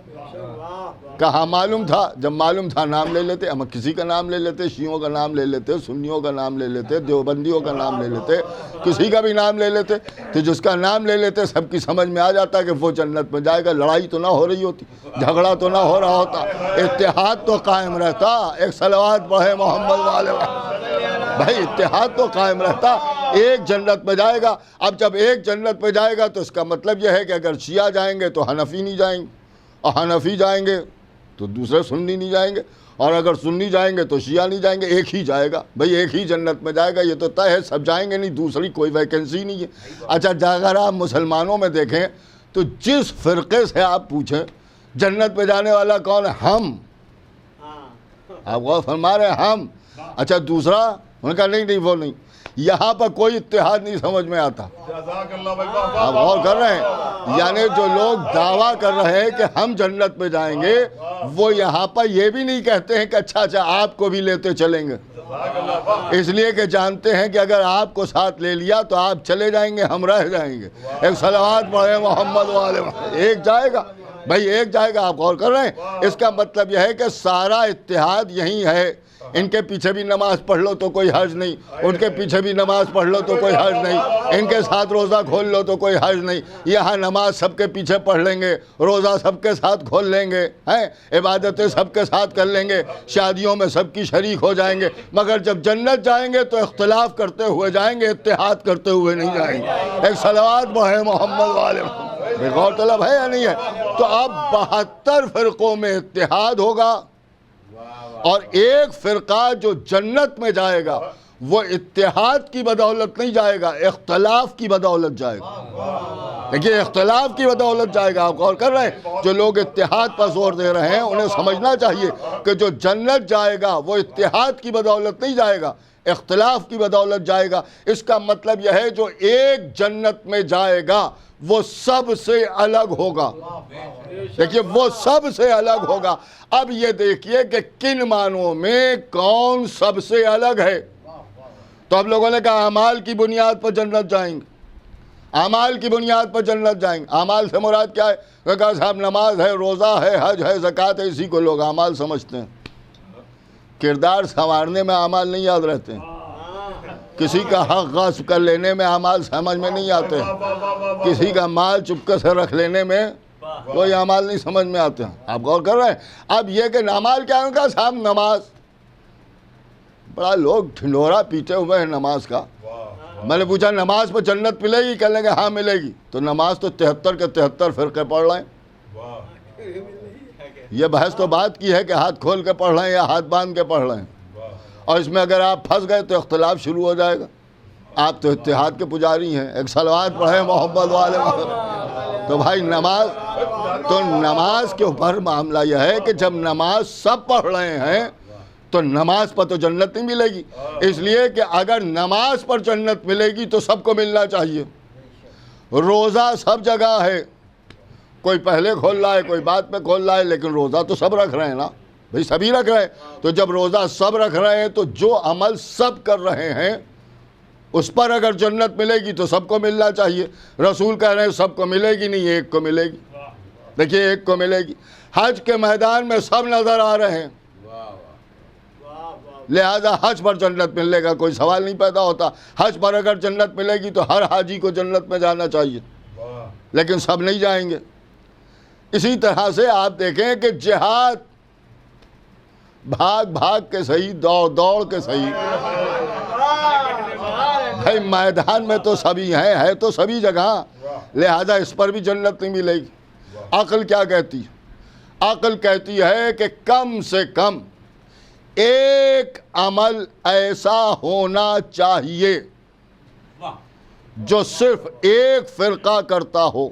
کہاں معلوم تھا؟ جب معلوم تھا نام لے لیتے، ہم کسی کا نام لے لیتے، شیعوں کا نام لے لیتے، سنیوں کا نام لے لیتے، دیوبندیوں کا نام لے لیتے، کسی کا بھی نام لے لیتے، تو جس کا نام لے لیتے سب کی سمجھ میں آ جاتا کہ وہ جنت میں جائے گا۔ لڑائی تو نہ ہو رہی ہوتی، جھگڑا تو نہ ہو رہا ہوتا، اتحاد تو قائم رہتا۔ ایک صلوات پڑھے محمد والے۔ بھائی اتحاد تو قائم رہتا، ایک جنت میں جائے گا۔ اب جب ایک جنت میں جائے گا تو اس کا مطلب یہ ہے کہ اگر شیعہ جائیں گے تو حنفی نہیں جائیں گے، اور حنفی جائیں گے تو دوسرے سنی نہیں جائیں گے، اور اگر سنی جائیں گے تو شیعہ نہیں جائیں گے، ایک ہی جائے گا۔ بھئی ایک ہی جنت میں جائے گا، یہ تو طے ہے، سب جائیں گے نہیں، دوسری کوئی ویکنسی نہیں ہے۔ اچھا اگر آپ مسلمانوں میں دیکھیں تو جس فرقے سے آپ پوچھیں جنت میں جانے والا کون ہے؟ ہم۔ آپ غور فرما رہے ہیں ہم۔ اچھا دوسرا؟ انہوں نے کہا نہیں وہ نہیں۔ یہاں پر کوئی اتحاد نہیں سمجھ میں آتا۔ آپ غور کر رہے ہیں؟ یعنی جو لوگ دعویٰ کر رہے ہیں کہ ہم جنت میں جائیں گے وہ یہاں پر یہ بھی نہیں کہتے ہیں کہ اچھا آپ کو بھی لیتے چلیں گے، اس لیے کہ جانتے ہیں کہ اگر آپ کو ساتھ لے لیا تو آپ چلے جائیں گے، ہم رہ جائیں گے۔ ایک صلوات پڑھے محمد والے۔ ایک جائے گا، بھائی ایک جائے گا۔ آپ غور کر رہے ہیں؟ اس کا مطلب یہ ہے کہ سارا اتحاد یہی ہے ان کے پیچھے بھی نماز پڑھ لو تو کوئی حرج نہیں، ان کے پیچھے بھی نماز پڑھ لو تو کوئی حرج نہیں، ان کے ساتھ روزہ کھول لو تو کوئی حرج نہیں، یہاں نماز سب کے پیچھے پڑھ لیں گے، روزہ سب کے ساتھ کھول لیں گے، ہیں عبادتیں سب کے ساتھ کر لیں گے، شادیوں میں سب کی شریک ہو جائیں گے، مگر جب جنت جائیں گے تو اختلاف کرتے ہوئے جائیں گے، اتحاد کرتے ہوئے نہیں جائیں گے۔ ایک صلوات پڑھیں محمد والے محمد، غور طلب ہے یا نہیں ہے؟ تو اب 72 فرقوں میں اتحاد ہوگا، اور ایک فرقہ جو جنت میں جائے گا وہ اتحاد کی بدولت نہیں جائے گا، اختلاف کی بدولت جائے گا۔ دیکھیے اختلاف کی بدولت جائے گا۔ آپ غور کر رہے ہیں؟ جو لوگ اتحاد پر زور دے رہے ہیں انہیں سمجھنا چاہیے کہ جو جنت جائے گا وہ اتحاد کی بدولت نہیں جائے گا، اختلاف کی بدولت جائے گا۔ اس کا مطلب یہ ہے جو ایک جنت میں جائے گا وہ سب سے الگ ہوگا۔ دیکھیے وہ سب سے الگ ہوگا۔ اب یہ دیکھیے کہ کن معنوں میں کون سب سے الگ ہے۔ تو اب لوگوں نے کہا اعمال کی بنیاد پر جنت جائیں گے، اعمال کی بنیاد پر جنت جائیں گے۔ اعمال سے مراد کیا ہے؟ کہا صاحب نماز ہے، روزہ ہے، حج ہے، زکوٰۃ ہے، اسی کو لوگ اعمال سمجھتے ہیں۔ کردار سنوارنے میں اعمال نہیں یاد رہتے ہیں، کسی کا حق غصب کر لینے میں اعمال سمجھ میں نہیں آتے ہیں، کسی کا مال چپکے سے رکھ لینے میں کوئی اعمال نہیں سمجھ میں آتے ہیں۔ آپ غور کر رہے ہیں؟ اب یہ کہ اعمال کیا ہے؟ ان کا صاحب نماز، بڑا لوگ ڈھنڈورا پیتے ہوئے ہیں نماز کا۔ میں نے پوچھا نماز پر جنت ملے گی؟ کہنے لگے ہاں ملے گی۔ تو نماز تو 73 کے 73 فرقے پڑھ رہے ہیں۔ یہ بحث تو بات کی ہے کہ ہاتھ کھول کے پڑھ رہے ہیں یا ہاتھ باندھ کے پڑھ رہے ہیں، اور اس میں اگر آپ پھنس گئے تو اختلاف شروع ہو جائے گا۔ آپ تو اتحاد کے پجاری ہیں۔ ایک صلوات پڑھیں محمد والے محمد۔ تو بھائی نماز کے اوپر معاملہ یہ ہے کہ جب نماز سب پڑھ رہے ہیں تو نماز پر تو جنت نہیں ملے گی، اس لیے کہ اگر نماز پر جنت ملے گی تو سب کو ملنا چاہیے۔ روزہ سب جگہ ہے، کوئی پہلے کھول رہا ہے کوئی بعد میں کھول رہا ہے، لیکن روزہ تو سب رکھ رہے ہیں نا بھئی، سبھی رکھ رہے ہیں۔ تو جب روزہ سب رکھ رہے ہیں تو جو عمل سب کر رہے ہیں اس پر اگر جنت ملے گی تو سب کو ملنا چاہیے۔ رسول کہہ رہے ہیں سب کو ملے گی نہیں، ایک کو ملے گی۔ دیکھیے ایک کو ملے گی۔ حج کے میدان میں سب نظر آ رہے ہیں، لہذا حج پر جنت ملنے کا کوئی سوال نہیں پیدا ہوتا۔ حج پر اگر جنت ملے گی تو ہر حاجی کو جنت میں جانا چاہیے، لیکن سب نہیں جائیں گے۔ اسی طرح سے آپ دیکھیں کہ جہاد بھاگ بھاگ کے صحیح، دوڑ دوڑ کے صحیح، بھائی میدان میں تو سبھی ہیں، ہے تو سبھی جگہ، لہذا اس پر بھی جنت نہیں ملے گی۔ عقل کیا کہتی ہے؟ عقل کہتی ہے کہ کم سے کم ایک عمل ایسا ہونا چاہیے جو صرف ایک فرقہ کرتا ہو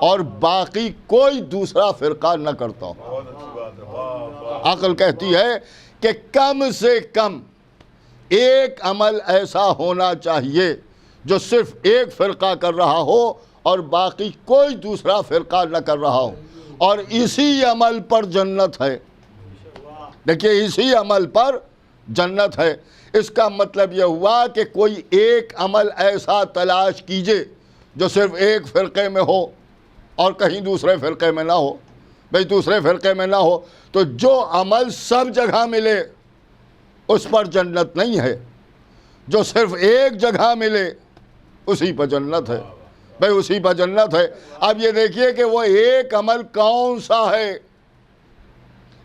اور باقی کوئی دوسرا فرقہ نہ کرتا ہو۔ عقل کہتی ہے کہ کم سے کم ایک عمل ایسا ہونا چاہیے جو صرف ایک فرقہ کر رہا ہو اور باقی کوئی دوسرا فرقہ نہ کر رہا ہو، اور اسی عمل پر جنت ہے۔ دیکھیے اسی عمل پر جنت ہے۔ اس کا مطلب یہ ہوا کہ کوئی ایک عمل ایسا تلاش کیجئے جو صرف ایک فرقے میں ہو اور کہیں دوسرے فرقے میں نہ ہو۔ بھئی دوسرے فرقے میں نہ ہو تو جو عمل سب جگہ ملے اس پر جنت نہیں ہے، جو صرف ایک جگہ ملے اسی پر جنت ہے۔ بھئی اسی پر جنت ہے۔ اب یہ دیکھیے کہ وہ ایک عمل کون سا ہے،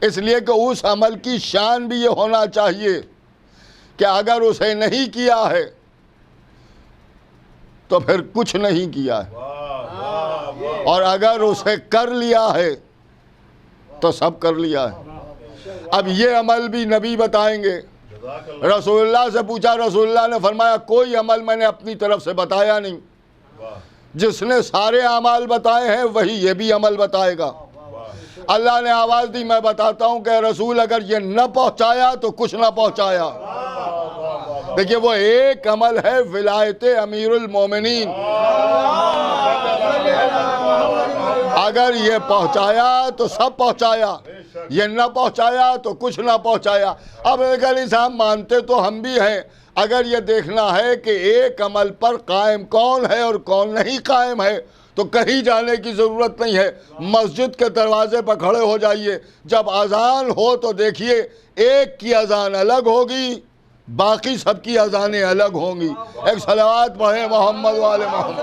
اس لیے کہ اس عمل کی شان بھی یہ ہونا چاہیے کہ اگر اسے نہیں کیا ہے تو پھر کچھ نہیں کیا ہے، اور اگر اسے کر لیا ہے تو سب کر لیا ہے۔ اب یہ عمل بھی نبی بتائیں گے۔ رسول اللہ سے پوچھا، رسول اللہ نے فرمایا کوئی عمل میں نے اپنی طرف سے بتایا نہیں، جس نے سارے اعمال بتائے ہیں وہی یہ بھی عمل بتائے گا۔ اللہ نے آواز دی، میں بتاتا ہوں کہ رسول اگر یہ نہ پہنچایا تو کچھ نہ پہنچایا۔ دیکھیے وہ ایک عمل ہے ولایت امیر المومنین، اگر یہ پہنچایا تو سب پہنچایا، یہ نہ پہنچایا تو کچھ نہ پہنچایا۔ اب اگر صاحب مانتے تو ہم بھی ہیں، اگر یہ دیکھنا ہے کہ ایک عمل پر قائم کون ہے اور کون نہیں قائم ہے تو کہیں جانے کی ضرورت نہیں ہے، مسجد کے دروازے پر کھڑے ہو جائیے، جب اذان ہو تو دیکھیے ایک کی اذان الگ ہوگی، باقی سب کی اذانیں الگ ہوں گی۔ ایک صلوات پڑھیں محمد والے محمد۔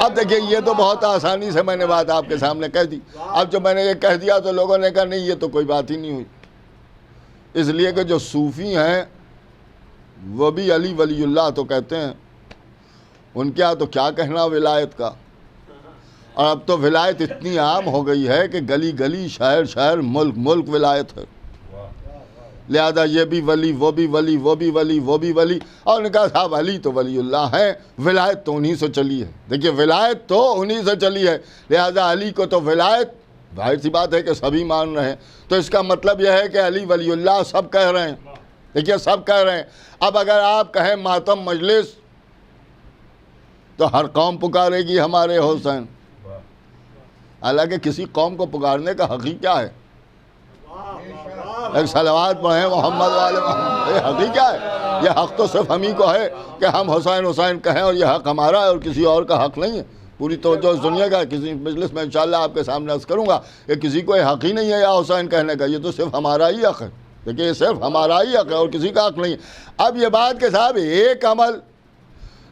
اب دیکھیے یہ تو بہت آسانی سے میں نے بات آپ کے سامنے کہہ دی، اب جب میں نے یہ کہہ دیا تو لوگوں نے کہا نہیں یہ تو کوئی بات ہی نہیں ہوئی، اس لیے کہ جو صوفی ہیں وہ بھی علی ولی اللہ تو کہتے ہیں، ان کے ہاں تو کیا کہنا ولایت کا، اور اب تو ولایت اتنی عام ہو گئی ہے کہ گلی گلی شہر شہر ملک ملک ولایت ہے، لہذا یہ بھی ولی وہ بھی ولی وہ بھی ولی وہ بھی ولی، اور ان کا صاحب علی تو ولی اللہ ہیں، ولایت تو انہی سے چلی ہے۔ دیکھیے ولایت تو انہی سے چلی ہے، لہذا علی کو تو ولایت ظاہر سی بات ہے کہ سبھی مان رہے ہیں، تو اس کا مطلب یہ ہے کہ علی ولی اللہ سب کہہ رہے ہیں، دیکھیے سب کہہ رہے ہیں۔ اب اگر آپ کہیں ماتم مجلس تو ہر قوم پکارے گی ہمارے حسین، حالانکہ کسی قوم کو پکارنے کا حق ہی کیا ہے؟ ایک صلوات پڑھیں محمد والے محمد۔ یہ حق ہی کیا ہے؟ یہ حق تو صرف ہم ہی کو ہے کہ ہم حسین حسین کہیں، اور یہ حق ہمارا ہے اور کسی اور کا حق نہیں ہے۔ پوری توجہ سنیے گا، کسی مجلس میں انشاءاللہ آپ کے سامنے عرض کروں گا کہ کسی کو یہ حق ہی نہیں ہے یا حسین کہنے کا، یہ تو صرف ہمارا ہی حق ہے۔ دیکھیے یہ صرف ہمارا ہی حق ہے اور کسی کا حق نہیں ہے۔ اب یہ بات کہ صاحب ایک عمل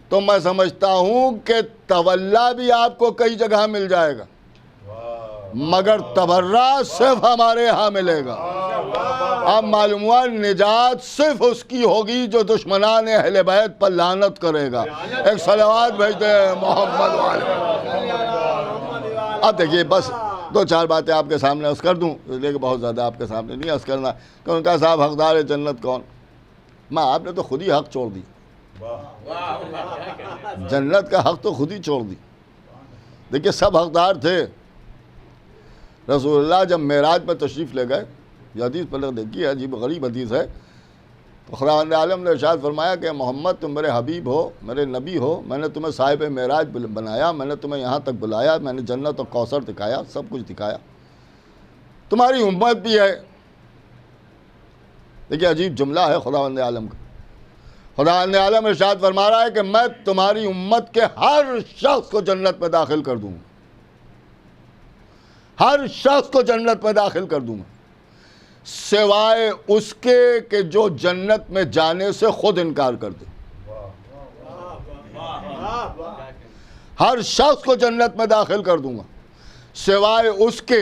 تو میں سمجھتا ہوں کہ تولا بھی آپ کو کئی جگہ مل جائے گا، مگر تبرہ صرف ہمارے ہاں ملے گا۔ اب معلوم ہوا نجات صرف اس کی ہوگی جو دشمنان اہل بیت پر لعنت کرے گا۔ ایک صلوات بھیجتے ہیں محمد والے۔ اب دیکھیے بس دو چار باتیں آپ کے سامنے عرض کر دوں، اس لیے کہ بہت زیادہ آپ کے سامنے نہیں عرض کرنا کہ ان کا صاحب حقدار جنت کون؟ آپ نے تو خود ہی حق چھوڑ دی، جنت کا حق تو خود ہی چھوڑ دی۔ دیکھیے سب حقدار تھے، رسول اللہ جب معراج پر تشریف لے گئے، یہ حدیث پر دیکھیے عجیب غریب حدیث ہے، تو خداوند عالم نے ارشاد فرمایا کہ محمد تم میرے حبیب ہو، میرے نبی ہو، میں نے تمہیں صاحب معراج بنایا، میں نے تمہیں یہاں تک بلایا، میں نے جنت اور کوثر دکھایا، سب کچھ دکھایا، تمہاری امت بھی ہے۔ دیکھیے عجیب جملہ ہے خداوند عالم کا، خداوند عالم ارشاد فرما رہا ہے کہ میں تمہاری امت کے ہر شخص کو جنت میں داخل کر دوں گا، ہر شخص کو جنت میں داخل کر دوں گا، سوائے اس کے کہ جو جنت میں جانے سے خود انکار کر دے۔ ہر شخص کو جنت میں داخل کر دوں گا سوائے اس کے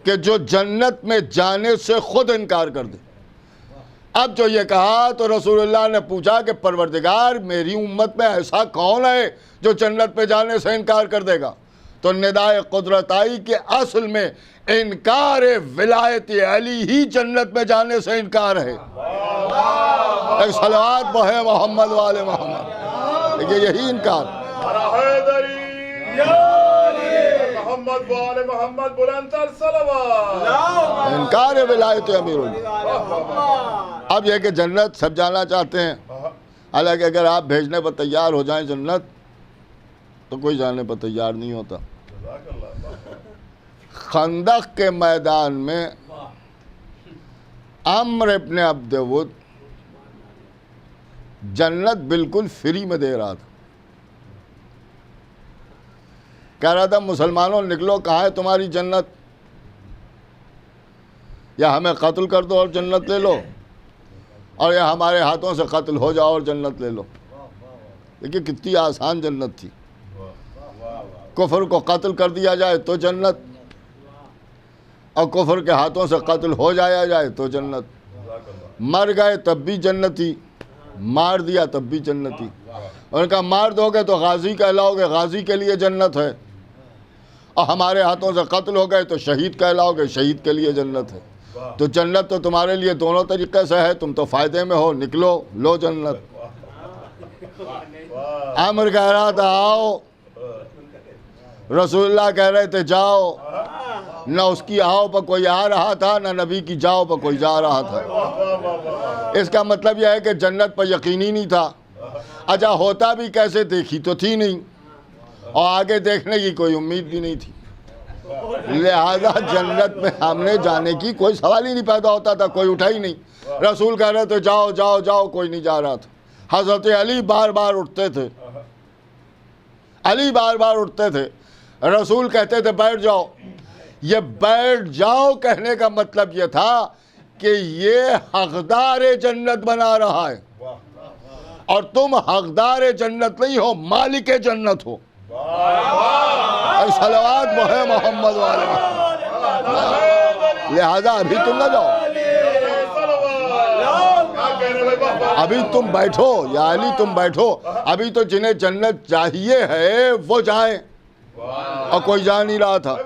کہ جو جنت میں جانے سے خود انکار کر دے۔ اب جو یہ کہا تو رسول اللہ نے پوچھا کہ پروردگار میری امت میں ایسا کون ہے جو جنت میں جانے سے انکار کر دے گا؟ تو ندائے قدرت آئی کہ اصل میں انکار ولایت علی ہی جنت میں جانے سے انکار ہے۔ ایک صلوات پڑھیں محمد والے محمد۔ دیکھیے یہی انکار، محمد والے محمد بلندتر صلوات، انکار ولایت امیر اب یہ کہ جنت سب جانا چاہتے ہیں، حالانکہ اگر آپ بھیجنے پر تیار ہو جائیں جنت تو کوئی جانے پر تیار نہیں ہوتا۔ خندق کے میدان میں عمرو ابن عبد ود جنت بالکل فری میں دے رہا تھا، کہہ رہا تھا مسلمانوں نکلو، کہاں ہے تمہاری جنت؟ یا ہمیں قتل کر دو اور جنت لے لو، اور یا ہمارے ہاتھوں سے قتل ہو جاؤ اور جنت لے لو۔ دیکھیے کتنی آسان جنت تھی، کفر کو قتل کر دیا جائے تو جنت، اور کفر کے ہاتھوں سے قتل ہو جایا جائے تو جنت، مر گئے تب بھی جنتی، مار دیا تب بھی جنتی۔ ان کا مار دو گے تو غازی کہلاؤ گے، غازی کے لیے جنت ہے، اور ہمارے ہاتھوں سے قتل ہو گئے تو شہید کہلاؤ گے، شہید کے لیے جنت ہے۔ تو جنت تو تمہارے لیے دونوں طریقے سے ہے، تم تو فائدے میں ہو، نکلو لو جنت۔ عمر کہہ رہا تھا آؤ، رسول اللہ کہہ رہے تھے جاؤ، نہ اس کی آؤ پر کوئی آ رہا تھا، نہ نبی کی جاؤ پر کوئی جا رہا تھا۔ اس کا مطلب یہ ہے کہ جنت پر یقینی نہیں تھا، اچھا ہوتا بھی کیسے، دیکھی تو تھی نہیں، اور آگے دیکھنے کی کوئی امید بھی نہیں تھی، لہذا جنت میں ہم نے جانے کی کوئی سوال ہی نہیں پیدا ہوتا تھا، کوئی اٹھا ہی نہیں۔ رسول کہہ رہے تھے جاؤ جاؤ جاؤ، کوئی نہیں جا رہا تھا۔ حضرت علی بار بار اٹھتے تھے، علی بار بار اٹھتے تھے، رسول کہتے تھے بیٹھ جاؤ۔ یہ بیٹھ جاؤ کہنے کا مطلب یہ تھا کہ یہ حقدار جنت بنا رہا ہے، اور تم حقدار جنت نہیں ہو، مالک جنت ہو۔ صلوات ہے محمد والے محمد۔ لہذا ابھی تم نہ جاؤ، ابھی تم بیٹھو، یا علی تم بیٹھو، ابھی تو جنہیں جنت چاہیے ہے وہ جائیں۔ اور کوئی جا نہیں رہا تھا،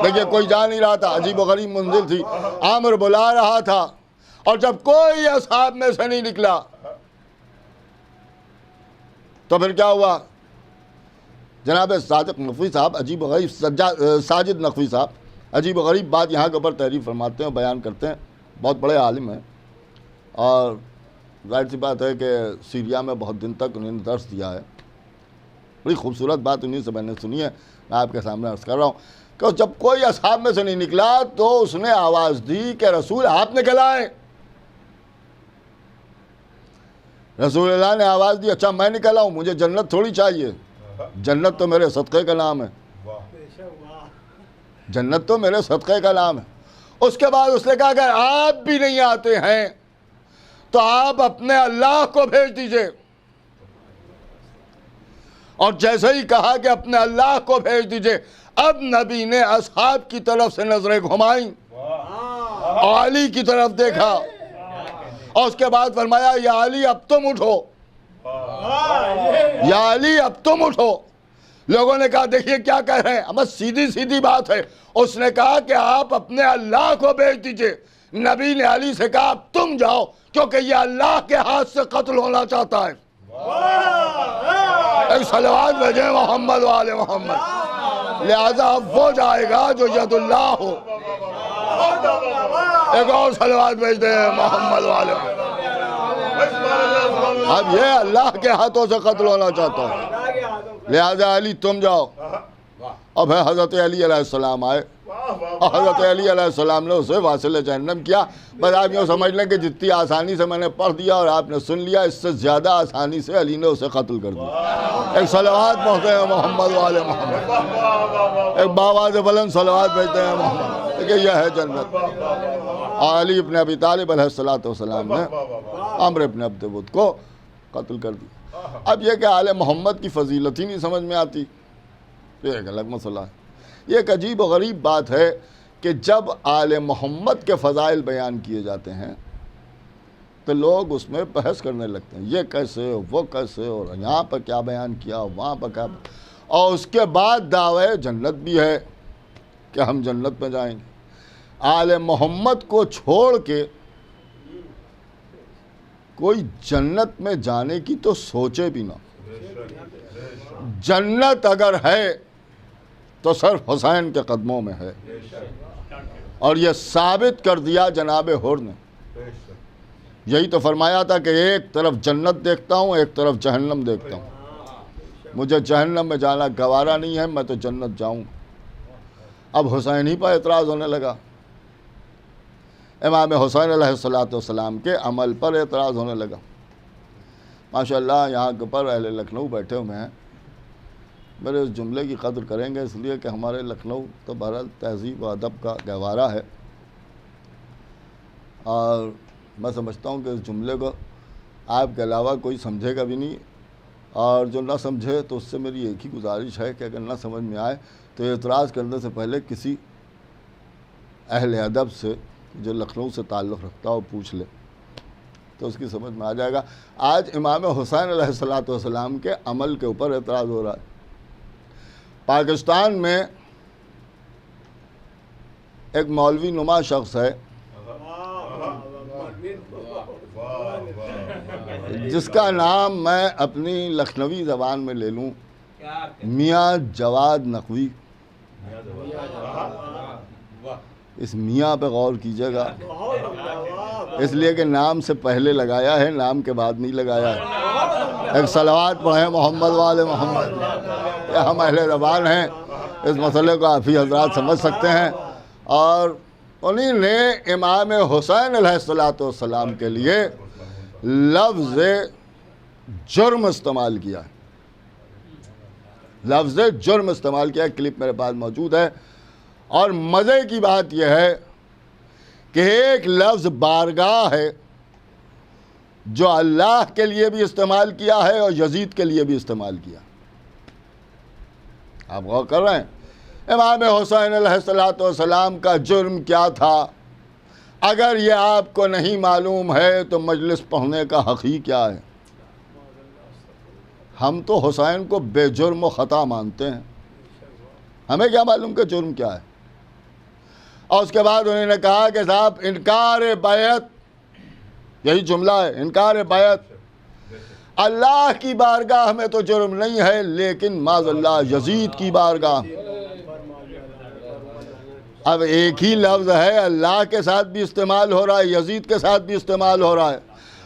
دیکھیے کوئی جا نہیں رہا تھا، عجیب و غریب منزل تھی۔ عامر بلا رہا تھا، اور جب کوئی اصحاب میں سے نہیں نکلا تو پھر کیا ہوا؟ جناب صادق نقوی صاحب عجیب و غریب، ساجد نقوی صاحب عجیب و غریب بات یہاں کے اوپر تحریر فرماتے ہیں، بیان کرتے ہیں، بہت بڑے عالم ہیں، اور ظاہر سی بات ہے کہ سیریا میں بہت دن تک انہوں نے درس دیا ہے۔ بڑی خوبصورت بات انہیں سے میں نے سنی ہے، میں آپ کے سامنے عرض کر رہا ہوں کہ جب کوئی اصحاب میں سے نہیں نکلا تو اس نے آواز دی کہ رسول آپ نکل آئے۔ رسول اللہ نے آواز دی، اچھا میں نکل آؤں، مجھے جنت تھوڑی چاہیے، جنت تو میرے صدقے کا نام ہے، جنت تو میرے صدقے کا نام ہے۔ اس کے بعد اس نے کہا کہ آپ بھی نہیں آتے ہیں تو آپ اپنے اللہ کو بھیج دیجئے، اور جیسے ہی کہا کہ اپنے اللہ کو بھیج دیجئے، اب نبی نے اصحاب کی طرف سے نظریں گھمائیں اور علی کی طرف دیکھا، اور اس کے بعد فرمایا یا علی اب تم اٹھو، یا علی اب تم اٹھو۔ لوگوں نے کہا دیکھیے کیا کہہ رہے ہیں، بس سیدھی سیدھی بات ہے۔ اس نے کہا کہ آپ اپنے اللہ کو بھیج دیجئے۔ نبی نے علی سے کہا اب تم جاؤ، کیونکہ یہ اللہ کے ہاتھ سے قتل ہونا چاہتا ہے۔ ایک صلوات بھیجیں محمد والے محمد۔ لہذا اب وہ جائے گا جو ید اللہ ہو۔ ایک اور صلوات بھیج دیں محمد والے۔ اب یہ اللہ کے ہاتھوں سے قتل ہونا چاہتا ہے، لہذا علی تم جاؤ۔ اور پھر حضرت علی علیہ السلام آئے، اور حضرت علی علیہ السلام نے اسے واصل جہنم کیا۔ بس آپ یوں سمجھ لیں کہ جتنی آسانی سے میں نے پڑھ دیا اور آپ نے سن لیا، اس سے زیادہ آسانی سے علی نے اسے قتل کر دیا۔ ایک صلوات پہنچتے ہیں محمد والے محمد، ایک باواز بلند صلوات بھیجتے ہیں محمد، کہ یہ ہے جنت۔ اور علی ابن ابی طالب علیہ السلام نے عمرو ابن عبد ود کو قتل کر دیا۔ اب یہ کہ آل محمد کی فضیلت ہی نہیں سمجھ میں آتی، یہ ایک الگ مسئلہ ہے۔ یہ ایک عجیب و غریب بات ہے کہ جب آل محمد کے فضائل بیان کیے جاتے ہیں تو لوگ اس میں بحث کرنے لگتے ہیں، یہ کیسے وہ کیسے، اور یہاں پر کیا بیان کیا وہاں پر کیا، اور اس کے بعد دعوی جنت بھی ہے کہ ہم جنت میں جائیں گے۔ آل محمد کو چھوڑ کے کوئی جنت میں جانے کی تو سوچے بھی نہ۔ جنت اگر ہے تو صرف حسین کے قدموں میں ہے، اور یہ ثابت کر دیا جناب حر نے۔ یہی تو فرمایا تھا کہ ایک طرف جنت دیکھتا ہوں، ایک طرف جہنم دیکھتا ہوں، مجھے جہنم میں جانا گوارا نہیں ہے، میں تو جنت جاؤں۔ اب حسین ہی پر اعتراض ہونے لگا، امام حسین علیہ السلام کے عمل پر اعتراض ہونے لگا۔ ماشاءاللہ یہاں کے پر اہل لکھنؤ بیٹھے ہوئے ہیں، میرے اس جملے کی قدر کریں گے، اس لیے کہ ہمارے لکھنؤ تو بہرحال تہذیب و ادب کا گہوارہ ہے، اور میں سمجھتا ہوں کہ اس جملے کو آپ کے علاوہ کوئی سمجھے گا بھی نہیں، اور جو نہ سمجھے تو اس سے میری ایک ہی گزارش ہے کہ اگر نہ سمجھ میں آئے تو اعتراض کرنے سے پہلے کسی اہل ادب سے جو لکھنؤ سے تعلق رکھتا ہو پوچھ لے تو اس کی سمجھ میں آ جائے گا۔ آج امام حسین علیہ السلام کے عمل کے اوپر اعتراض ہو رہا ہے۔ پاکستان میں ایک مولوی نما شخص ہے جس کا نام میں اپنی لکھنوی زبان میں لے لوں، میاں جواد نقوی۔ اس میاں پہ غور کیجیے گا، اس لیے کہ نام سے پہلے لگایا ہے، نام کے بعد نہیں لگایا ہے۔ ایک صلوات پڑھیں محمد والے محمد۔ یہ ہم اہل زبان ہیں، اس مسئلے کو آپ ہی حضرات سمجھ سکتے ہیں، اور انہی نے امام حسین علیہ السلام کے لیے لفظ جرم استعمال کیا ہے۔ لفظ جرم استعمال کیا ہے، کلپ میرے پاس موجود ہے۔ اور مزے کی بات یہ ہے کہ ایک لفظ بارگاہ ہے جو اللہ کے لیے بھی استعمال کیا ہے اور یزید کے لیے بھی استعمال کیا۔ آپ غور کر رہے ہیں امام حسین علیہ السلام کا جرم کیا تھا؟ اگر یہ آپ کو نہیں معلوم ہے تو مجلس پڑھنے کا حق ہی کیا ہے؟ ہم تو حسین کو بے جرم و خطا مانتے ہیں، ہمیں کیا معلوم کہ جرم کیا ہے؟ اور اس کے بعد انہوں نے کہا کہ صاحب انکار بیعت، یہی جملہ ہے، انکار بیعت اللہ کی بارگاہ میں تو جرم نہیں ہے، لیکن معاذ اللہ یزید کی بارگاہ۔ اب ایک ہی لفظ ہے، اللہ کے ساتھ بھی استعمال ہو رہا ہے، یزید کے ساتھ بھی استعمال ہو رہا ہے۔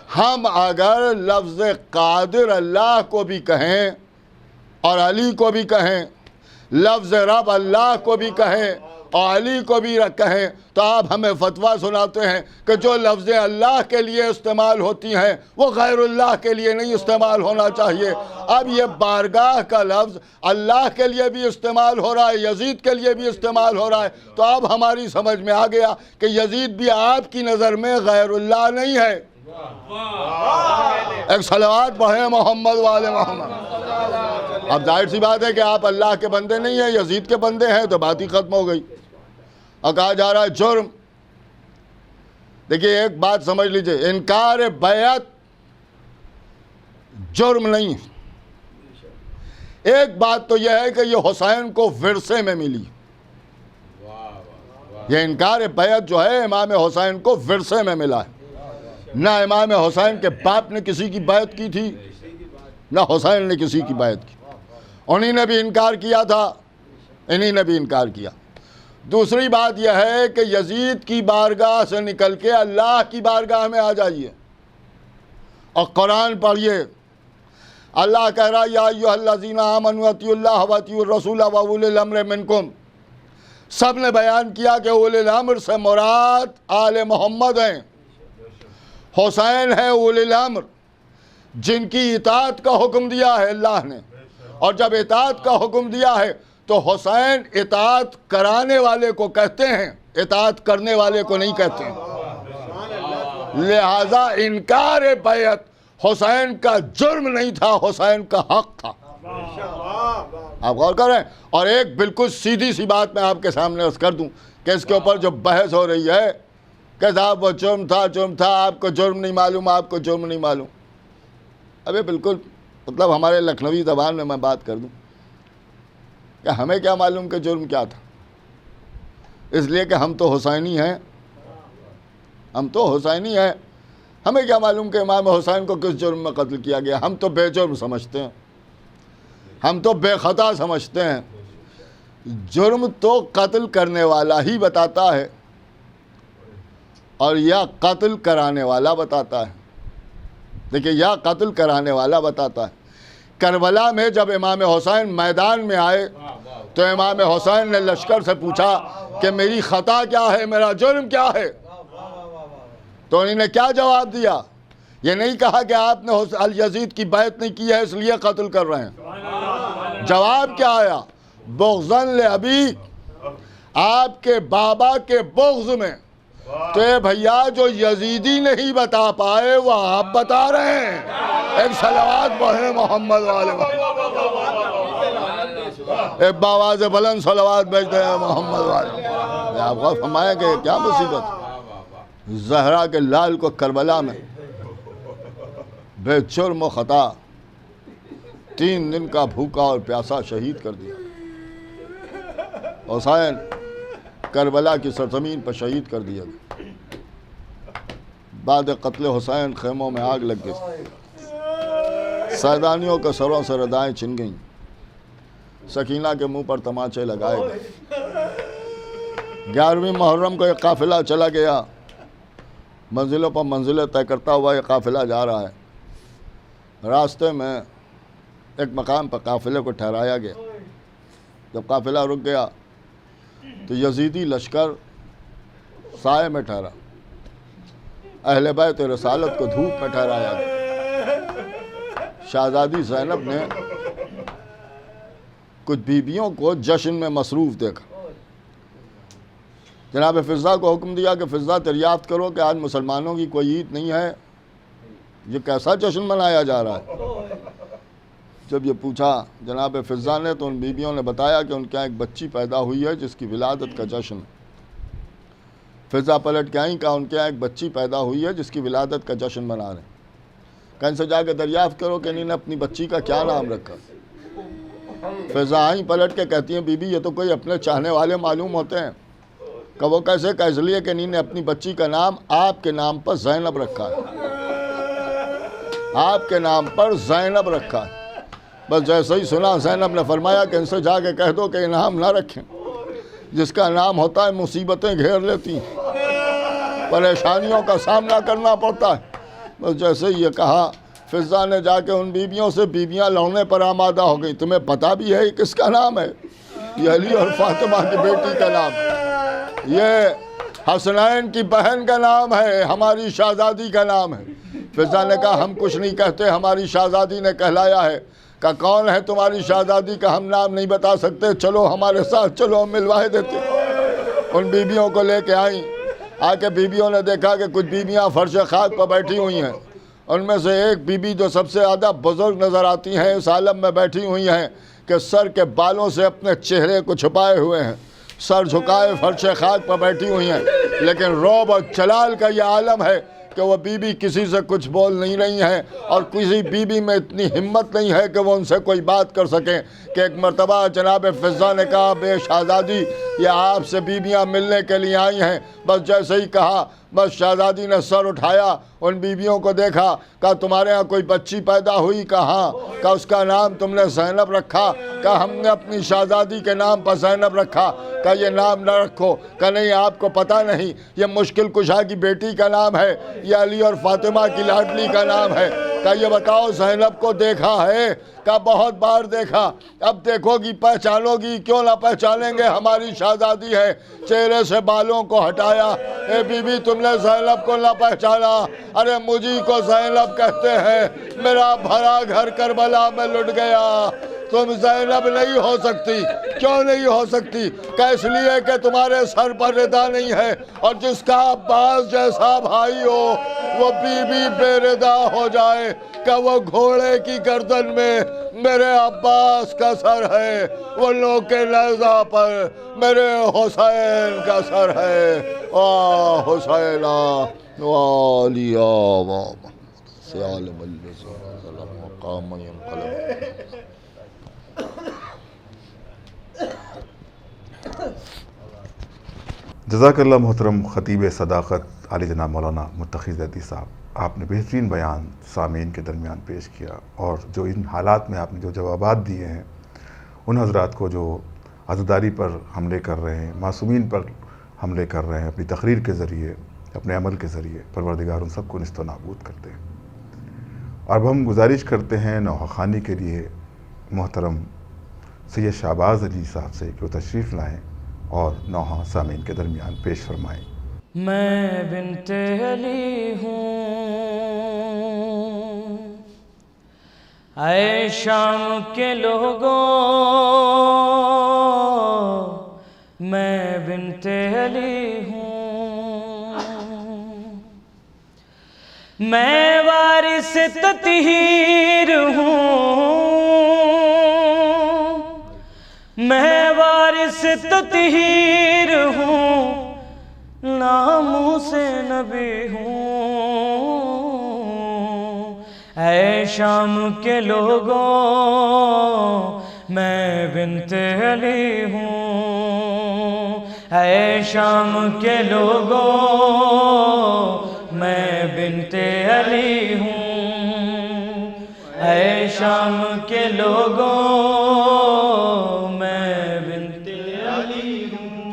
ہم اگر لفظ قادر اللہ کو بھی کہیں اور علی کو بھی کہیں، لفظ رب اللہ کو بھی کہیں اور علی کو بھی کہیں، تو آپ ہمیں فتویٰ سناتے ہیں کہ جو لفظیں اللہ کے لیے استعمال ہوتی ہیں وہ غیر اللہ کے لیے نہیں استعمال ہونا چاہیے۔ اب یہ بارگاہ کا لفظ اللہ کے لیے بھی استعمال ہو رہا ہے، یزید کے لیے بھی استعمال ہو رہا ہے، تو اب ہماری سمجھ میں آ گیا کہ یزید بھی آپ کی نظر میں غیر اللہ نہیں ہے۔ ایک صلوات پڑھیں محمد والے محمد۔ اب ظاہر سی بات ہے کہ آپ اللہ کے بندے نہیں ہیں، یزید کے بندے ہیں، تو بات ہی ختم ہو گئی۔ اور کہا جا رہا ہے جرم۔ دیکھیے ایک بات سمجھ لیجئے، انکار بیعت جرم نہیں۔ ایک بات تو یہ ہے کہ یہ حسین کو ورثے میں ملی، یہ انکار بیعت جو ہے امام حسین کو ورثے میں ملا ہے۔ نہ امام حسین کے باپ نے کسی کی بیعت کی تھی، نہ حسین نے کسی کی بیعت کی، انہی نے بھی انکار کیا تھا، انہی نے بھی انکار کیا۔ دوسری بات یہ ہے کہ یزید کی بارگاہ سے نکل کے اللہ کی بارگاہ میں آ جائیے اور قرآن پڑھیے۔ اللہ کہہ رہا یا ایھا الذین آمنوا اطیعوا اللہ واطیعوا الرسول واولی الامر منکم۔ سب نے بیان کیا کہ اولی الامر سے مراد آل محمد ہیں، حسین ہے اولی الامر جن کی اطاعت کا حکم دیا ہے اللہ نے، اور جب اطاعت کا حکم دیا ہے تو حسین اطاعت کرانے والے کو کہتے ہیں، اطاعت کرنے والے کو نہیں کہتے ہیں۔ لہذا انکار بیعت حسین کا جرم نہیں تھا، حسین کا حق تھا۔ آپ غور کریں۔ اور ایک بالکل سیدھی سی بات میں آپ کے سامنے عرض کر دوں کہ اس کے اوپر جو بحث ہو رہی ہے کہ صاحب وہ جرم تھا، آپ کو جرم نہیں معلوم، آپ کو جرم نہیں معلوم۔ اب یہ بالکل مطلب ہمارے لکھنوی زبان میں بات کر دوں کہ ہمیں کیا معلوم کہ جرم کیا تھا، اس لیے کہ ہم تو حسینی ہیں، ہم تو حسینی ہیں، ہمیں کیا معلوم کہ امام حسین کو کس جرم میں قتل کیا گیا۔ ہم تو بے جرم سمجھتے ہیں، ہم تو بے خطا سمجھتے ہیں۔ جرم تو قتل کرنے والا ہی بتاتا ہے اور یا قتل کرانے والا بتاتا ہے۔ دیکھیں یا قتل کرانے والا بتاتا ہے۔ کربلا میں جب امام حسین میدان میں آئے تو امام حسین نے لشکر سے پوچھا کہ میری خطا کیا ہے، میرا جرم کیا ہے؟ تو انہوں نے کیا جواب دیا؟ یہ نہیں کہا کہ آپ نے یزید کی بیعت نہیں کی ہے اس لیے قتل کر رہے ہیں۔ جواب کیا آیا؟ بغضاً لأبیک، آپ کے بابا کے بغض میں۔ تو اے بھیا جو یزیدی نہیں بتا پائے وہ آپ بتا رہے ہیں۔ ایک صلوات پڑھیں محمد والے ایک باواز بلند صلوات بھیجتے ہیں محمد والے۔ آپ غور فرمائیں کہ کیا مصیبت، زہرا کے لال کو کربلا میں بے جرم و خطا 3 دن کا بھوکا اور پیاسا شہید کر دیا۔ حسین کربلا کی سرزمین پر شہید کر دیا گیا۔ بعد قتل حسین خیموں میں آگ لگ گئی، سیدانیوں کے سروں سے ردائیں چھن گئیں، سکینہ کے منہ پر تماچے لگائے گئے۔ 11ویں محرم کو ایک قافلہ چلا گیا، منزلوں پر منزلیں طے کرتا ہوا یہ قافلہ جا رہا ہے۔ راستے میں ایک مقام پر قافلے کو ٹھہرایا گیا۔ جب قافلہ رک گیا تو یزیدی لشکر سائے میں ٹھہرا، اہل بیت رسالت کو دھوپ میں ٹھہرایا گیا۔ شہزادی زینب نے کچھ بیویوں کو جشن میں مصروف دیکھا۔ جناب فضہ کو حکم دیا کہ فضہ دریافت کرو کہ آج مسلمانوں کی کوئی عید نہیں ہے، یہ کیسا جشن منایا جا رہا ہے؟ جب یہ پوچھا جناب فضہ نے تو ان بیویوں نے بتایا کہ ان کے یہاں ایک بچی پیدا ہوئی ہے جس کی ولادت کا جشن ہے۔ فضہ پلٹ کے آئیں، کہا ان کے یہاں ایک بچی پیدا ہوئی ہے جس کی ولادت کا جشن منا رہے ہیں، کہ ان سے جا کے دریافت کرو کہ انہوں نے اپنی بچی کا کیا نام رکھا۔ فضہ آئیں پلٹ کے کہتی ہیں بی بی یہ تو کوئی اپنے چاہنے والے معلوم ہوتے ہیں۔ کہ وہ کیسے؟ کہ اس لیے کہ انہوں نے اپنی بچی کا نام آپ کے نام پر زینب رکھا ہے، آپ کے نام پر زینب رکھا ہے۔ بس جیسے ہی سنا زینب نے فرمایا کہ ان سے جا کے کہہ دو کہ نام نہ رکھیں، جس کا نام ہوتا ہے مصیبتیں گھیر لیتی ہیں، پریشانیوں کا سامنا کرنا پڑتا ہے۔ بس جیسے ہی یہ کہا فضہ نے جا کے ان بیویوں سے، بیویاں لڑنے پر آمادہ ہو گئی، تمہیں پتہ بھی ہے کس کا نام ہے؟ یہ علی اور فاطمہ کی بیٹی کا نام ہے، یہ حسنین کی بہن کا نام ہے، ہماری شہزادی کا نام ہے۔ فضہ نے کہا ہم کچھ نہیں کہتے، ہماری شہزادی نے کہلایا ہے۔ کہ کون ہے تمہاری شہزادی کا ہم نام نہیں بتا سکتے، چلو ہمارے ساتھ چلو ہم ملوائے دیتے۔ ان بیویوں کو لے کے آئیں، آ کے بیویوں نے دیکھا کہ کچھ بیویاں فرش خاک پر بیٹھی ہوئی ہیں، ان میں سے ایک بیوی جو سب سے زیادہ بزرگ نظر آتی ہیں اس عالم میں بیٹھی ہوئی ہیں کہ سر کے بالوں سے اپنے چہرے کو چھپائے ہوئے ہیں، سر جھکائے فرش خاک پر بیٹھی ہوئی ہیں، لیکن رعب اور جلال کا یہ عالم ہے کہ وہ بیوی کسی سے کچھ بول نہیں رہی ہیں، اور کسی بیوی میں اتنی ہمت نہیں ہے کہ وہ ان سے کوئی بات کر سکیں۔ کہ ایک مرتبہ جناب فضہ نے کہا بے شہزادی یہ آپ سے بیویاں ملنے کے لیے آئی ہیں۔ بس جیسے ہی کہا بس شہزادی نے سر اٹھایا، ان بیویوں کو دیکھا، کہا تمہارے ہاں کوئی بچی پیدا ہوئی؟ کہا ہاں۔ کہا اس کا نام تم نے زینب رکھا؟ کہا ہم نے اپنی شہزادی کے نام پر زینب رکھا۔ کہا یہ نام نہ رکھو۔ کہا نہیں آپ کو پتہ نہیں یہ مشکل کشا کی بیٹی کا نام ہے، یہ علی اور فاطمہ کی لاڈلی کا نام ہے۔ کہا یہ بتاؤ زینب کو دیکھا ہے؟ کہا بہت بار دیکھا۔ اب دیکھو گی پہچانو گی؟ کیوں نہ پہچانیں گے، ہماری شہزادی ہے۔ چہرے سے بالوں کو ہٹایا، اے بی بی تم نے زینب کو نہ پہچانا؟ ارے مجھے کو زینب کہتے ہیں، میرا بھرا گھر کربلا میں لٹ گیا، تم زینب نہیں ہو سکتی۔ کیوں نہیں ہو سکتی؟ کہ اس لیے کہ تمہارے سر پر ردا نہیں ہے، اور جس کا عباس جیسا بھائی ہو وہ بی بی بے ردا ہو جائے کہ وہ گھوڑے کی گردن میں میرے عباس کا سر ہے، وہ لوگ کے نیزہ پر میرے حسین کا سر ہے۔ حسین والیہ سیال ملز مقام ینقلب۔ جزاک اللہ محترم خطیب صداقت عالی جناب مولانا متقی زیدی صاحب، آپ نے بہترین بیان سامعین کے درمیان پیش کیا، اور جو ان حالات میں آپ نے جو جوابات دیے ہیں ان حضرات کو جو عزاداری پر حملے کر رہے ہیں، معصومین پر حملے کر رہے ہیں اپنی تقریر کے ذریعے، اپنے عمل کے ذریعے، پروردگار ان سب کو نیست و نابود کرتے ہیں۔ اور اب ہم گزارش کرتے ہیں نوحہ خوانی کے لیے محترم سید شہباز علی صاحب سے کہ وہ تشریف لائیں اور نوحہ سامعین کے درمیان پیش فرمائیں۔ میں بنت علی ہوں، اے شام کے لوگوں، میں بنت علی ہوں، میں وارث تطہیر ہوں، میں وارث تطہیر ہوں، ناموس نبی ہوں، اے شام کے لوگوں، میں بنت علی ہوں، اے شام کے لوگوں، میں بنت علی ہوں، اے شام کے لوگوں، میں بنت علی ہوں،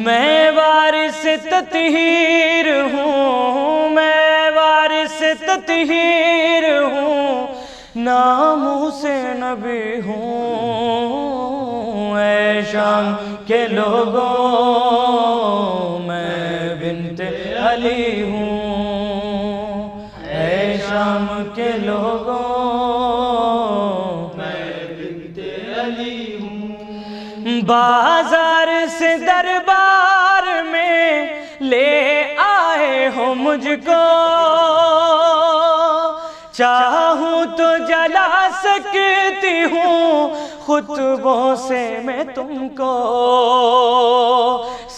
میں وارث تطہیر ہوں، میں وارث تطہیر ہوں، ناموس نبی ہوں، اے شام کے لوگوں، میں بنت علی ہوں، اے شام کے لوگوں، میں بنت علی ہوں۔ بازار سے دربار میں لے آئے ہو مجھ کو، چاہوں تو جلا سکتی ہوں خطبوں سے میں تم کو،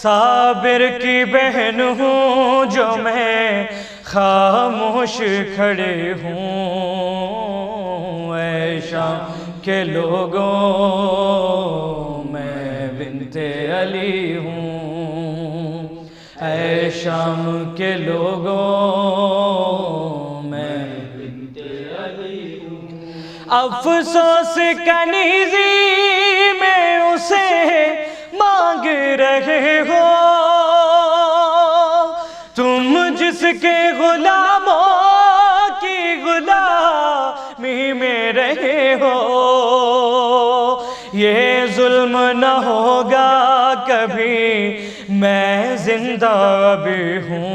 صابر کی بہن ہوں جو میں خاموش کھڑے ہوں، اے شام کے لوگوں میں بنت علی ہوں، اے شام کے لوگوں میں بنت علی ہوں، افسوس کنیزی میں اسے مانگ رہے ہو، تم جس کے غلاموں کی غلامی میں رہے ہو، یہ ظلم نہ ہوگا کبھی میں زندہ بھی ہوں،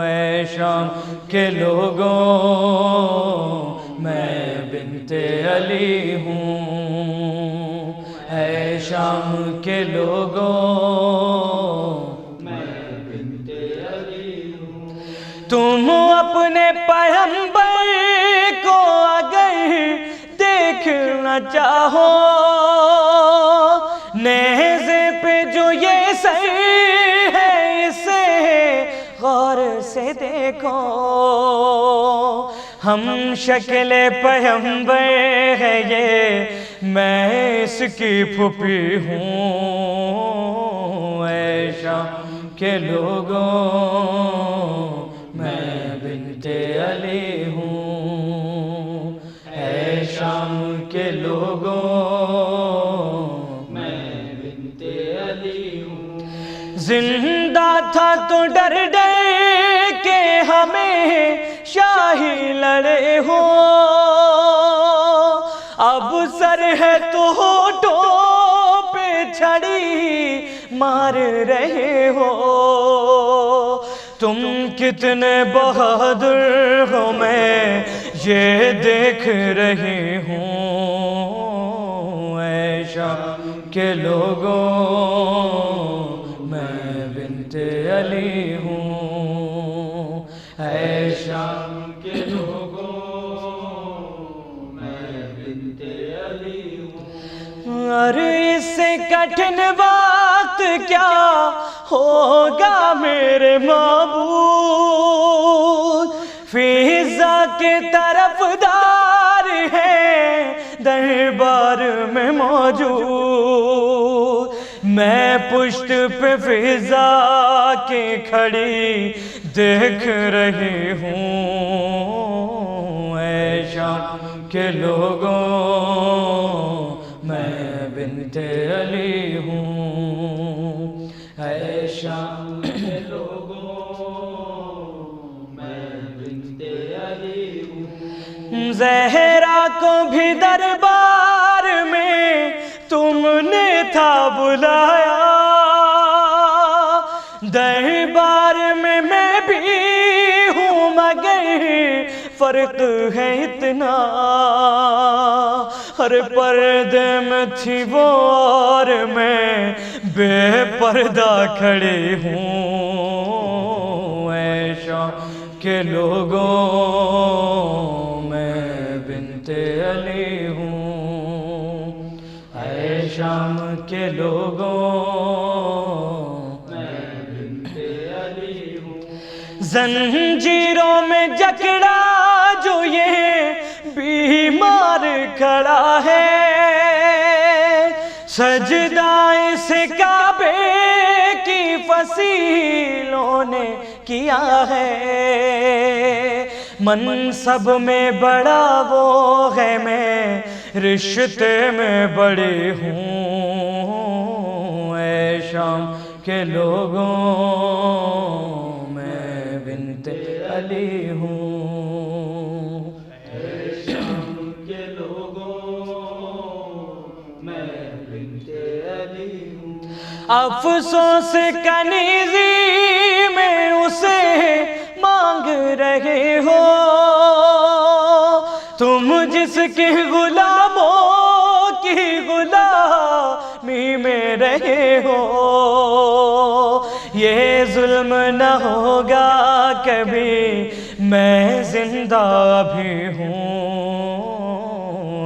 اے شام کے لوگوں میں بنت علی ہوں، اے شام کے لوگوں میں بنت علی ہوں، تم اپنے پیغمبر کو اگر دیکھنا چاہو، نیزے پہ جو یہ سر ہے اسے غور سے دیکھو، ہم شکل پیغمبر ہے یہ میں اس کی پھوپھی ہوں، اے شام کے لوگوں میں بنت علی ہوں، اے شام کے لوگوں میں بنت علی ہوں، زندہ تھا تو ڈر ڈر کے ہمیں شاہی لڑے ہو، اب سر ہے تو ہونٹوں پہ چھڑی مار رہے ہو، تم کتنے بہادر ہو میں یہ دیکھ رہی ہوں، اے شام کے لوگوں میں بنت علی ہوں، اے شام کے لوگوں میں بنت علی ہوں، اور اس سے کٹھن وقت کیا ہوگا میرے معبود، فضا کے طرفدار ہے دربار میں موجود، میں پشت پہ فضا کے کھڑی دیکھ رہی ہوں، اے شام کے لوگوں میں بنت علی ہوں، اے شام کے لوگوں میں بنت علی ہوں، زہرا کو بھی دربار میں تم نے تھا بلایا، دربار میں بھی ہوں مگر فرق ہے اتنا، ہر پردے میں تھی وہ اور میں بے پردہ کھڑی ہوں، اے شام کے لوگوں میں بنت علی ہوں، اے شام کے لوگوں میں بنت علی ہوں، زنجیروں میں جکڑا جو یہ بیمار کھڑا ہے، سجدہ اس کعبے کی فصیلوں نے کیا ہے، منصب میں بڑا وہ ہے میں رشتے میں بڑی ہوں، اے شام کے لوگوں میں بنت علی ہوں، اے شام کے لوگوں میں بنت علی ہوں، افسوس کنیزی میں اسے مانگ رہے ہو، تم جس کے غلاموں کی غلامی عزم نہ ہوگا کبھی میں زندہ بھی ہوں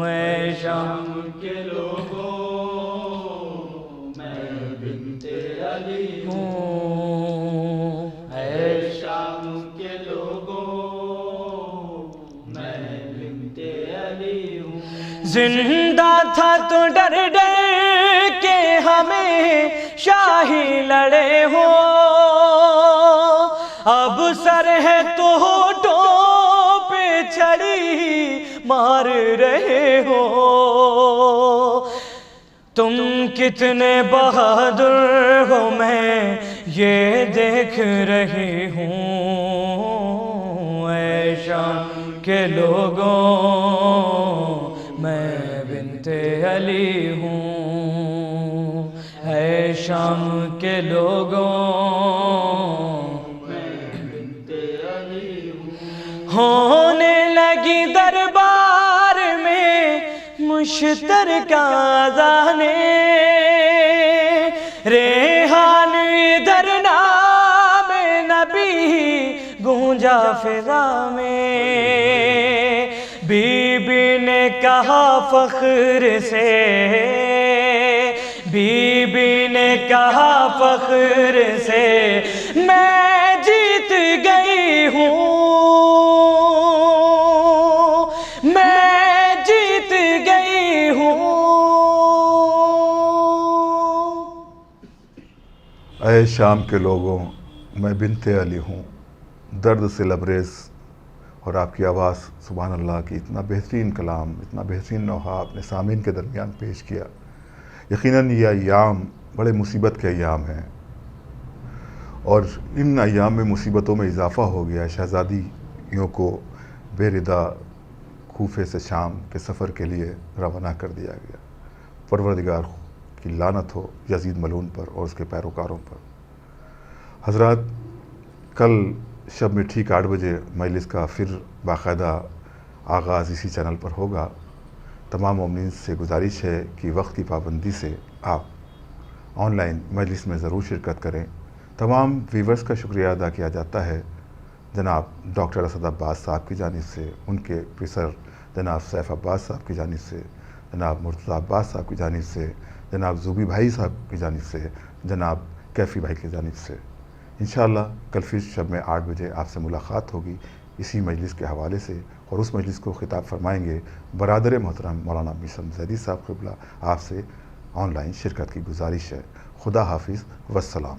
اے شام کے لوگوں میں بنت علی ہوں اے شام کے لوگوں میں بنت علی ہوں زندہ تھا تو ڈر ڈر کے ہمیں شاہی لڑے ہو اب سر ہے تو پہ چھڑی مار رہے ہو تم کتنے بہادر ہو میں یہ دیکھ رہی ہوں اے شام کے لوگوں میں بنت علی ہوں اے شام کے لوگوں میں بنت علی ہوں ہونے لگی دربار میں مشترکہ اذانیں ریحان ادھر نام نبی گونجا فضا میں بی بی نے کہا فخر سے بی بی نے کہا فخر سے میں جیت گئی ہوں میں جیت گئی ہوں اے شام کے لوگوں میں بنت علی ہوں درد سے لبریز اور آپ کی آواز سبحان اللہ کی اتنا بہترین کلام اتنا بہترین نوحہ آپ نے سامعین کے درمیان پیش کیا یقیناً یہ ایام بڑے مصیبت کے ایام ہیں اور ان ایام میں مصیبتوں میں اضافہ ہو گیا شہزادیوں کو بے ردا کوفے سے شام کے سفر کے لیے روانہ کر دیا گیا پروردگار کی لعنت ہو یزید ملعون پر اور اس کے پیروکاروں پر حضرات کل شب میں ٹھیک 8 بجے مجلس کا پھر باقاعدہ آغاز اسی چینل پر ہوگا تمام مومنین سے گزارش ہے کہ وقت کی پابندی سے آپ آن لائن مجلس میں ضرور شرکت کریں تمام ویورز کا شکریہ ادا کیا جاتا ہے جناب ڈاکٹر اسد عباس صاحب کی جانب سے ان کے پروفیسر جناب سیف عباس صاحب کی جانب سے جناب مرتضی عباس صاحب کی جانب سے جناب زوبی بھائی صاحب کی جانب سے جناب کیفی بھائی کی جانب سے انشاءاللہ کل پھر شب میں 8 بجے آپ سے ملاقات ہوگی اسی مجلس کے حوالے سے اور اس مجلس کو خطاب فرمائیں گے برادر محترم مولانا میثم زیدی صاحب قبلہ آپ سے آن لائن شرکت کی گزارش ہے خدا حافظ والسلام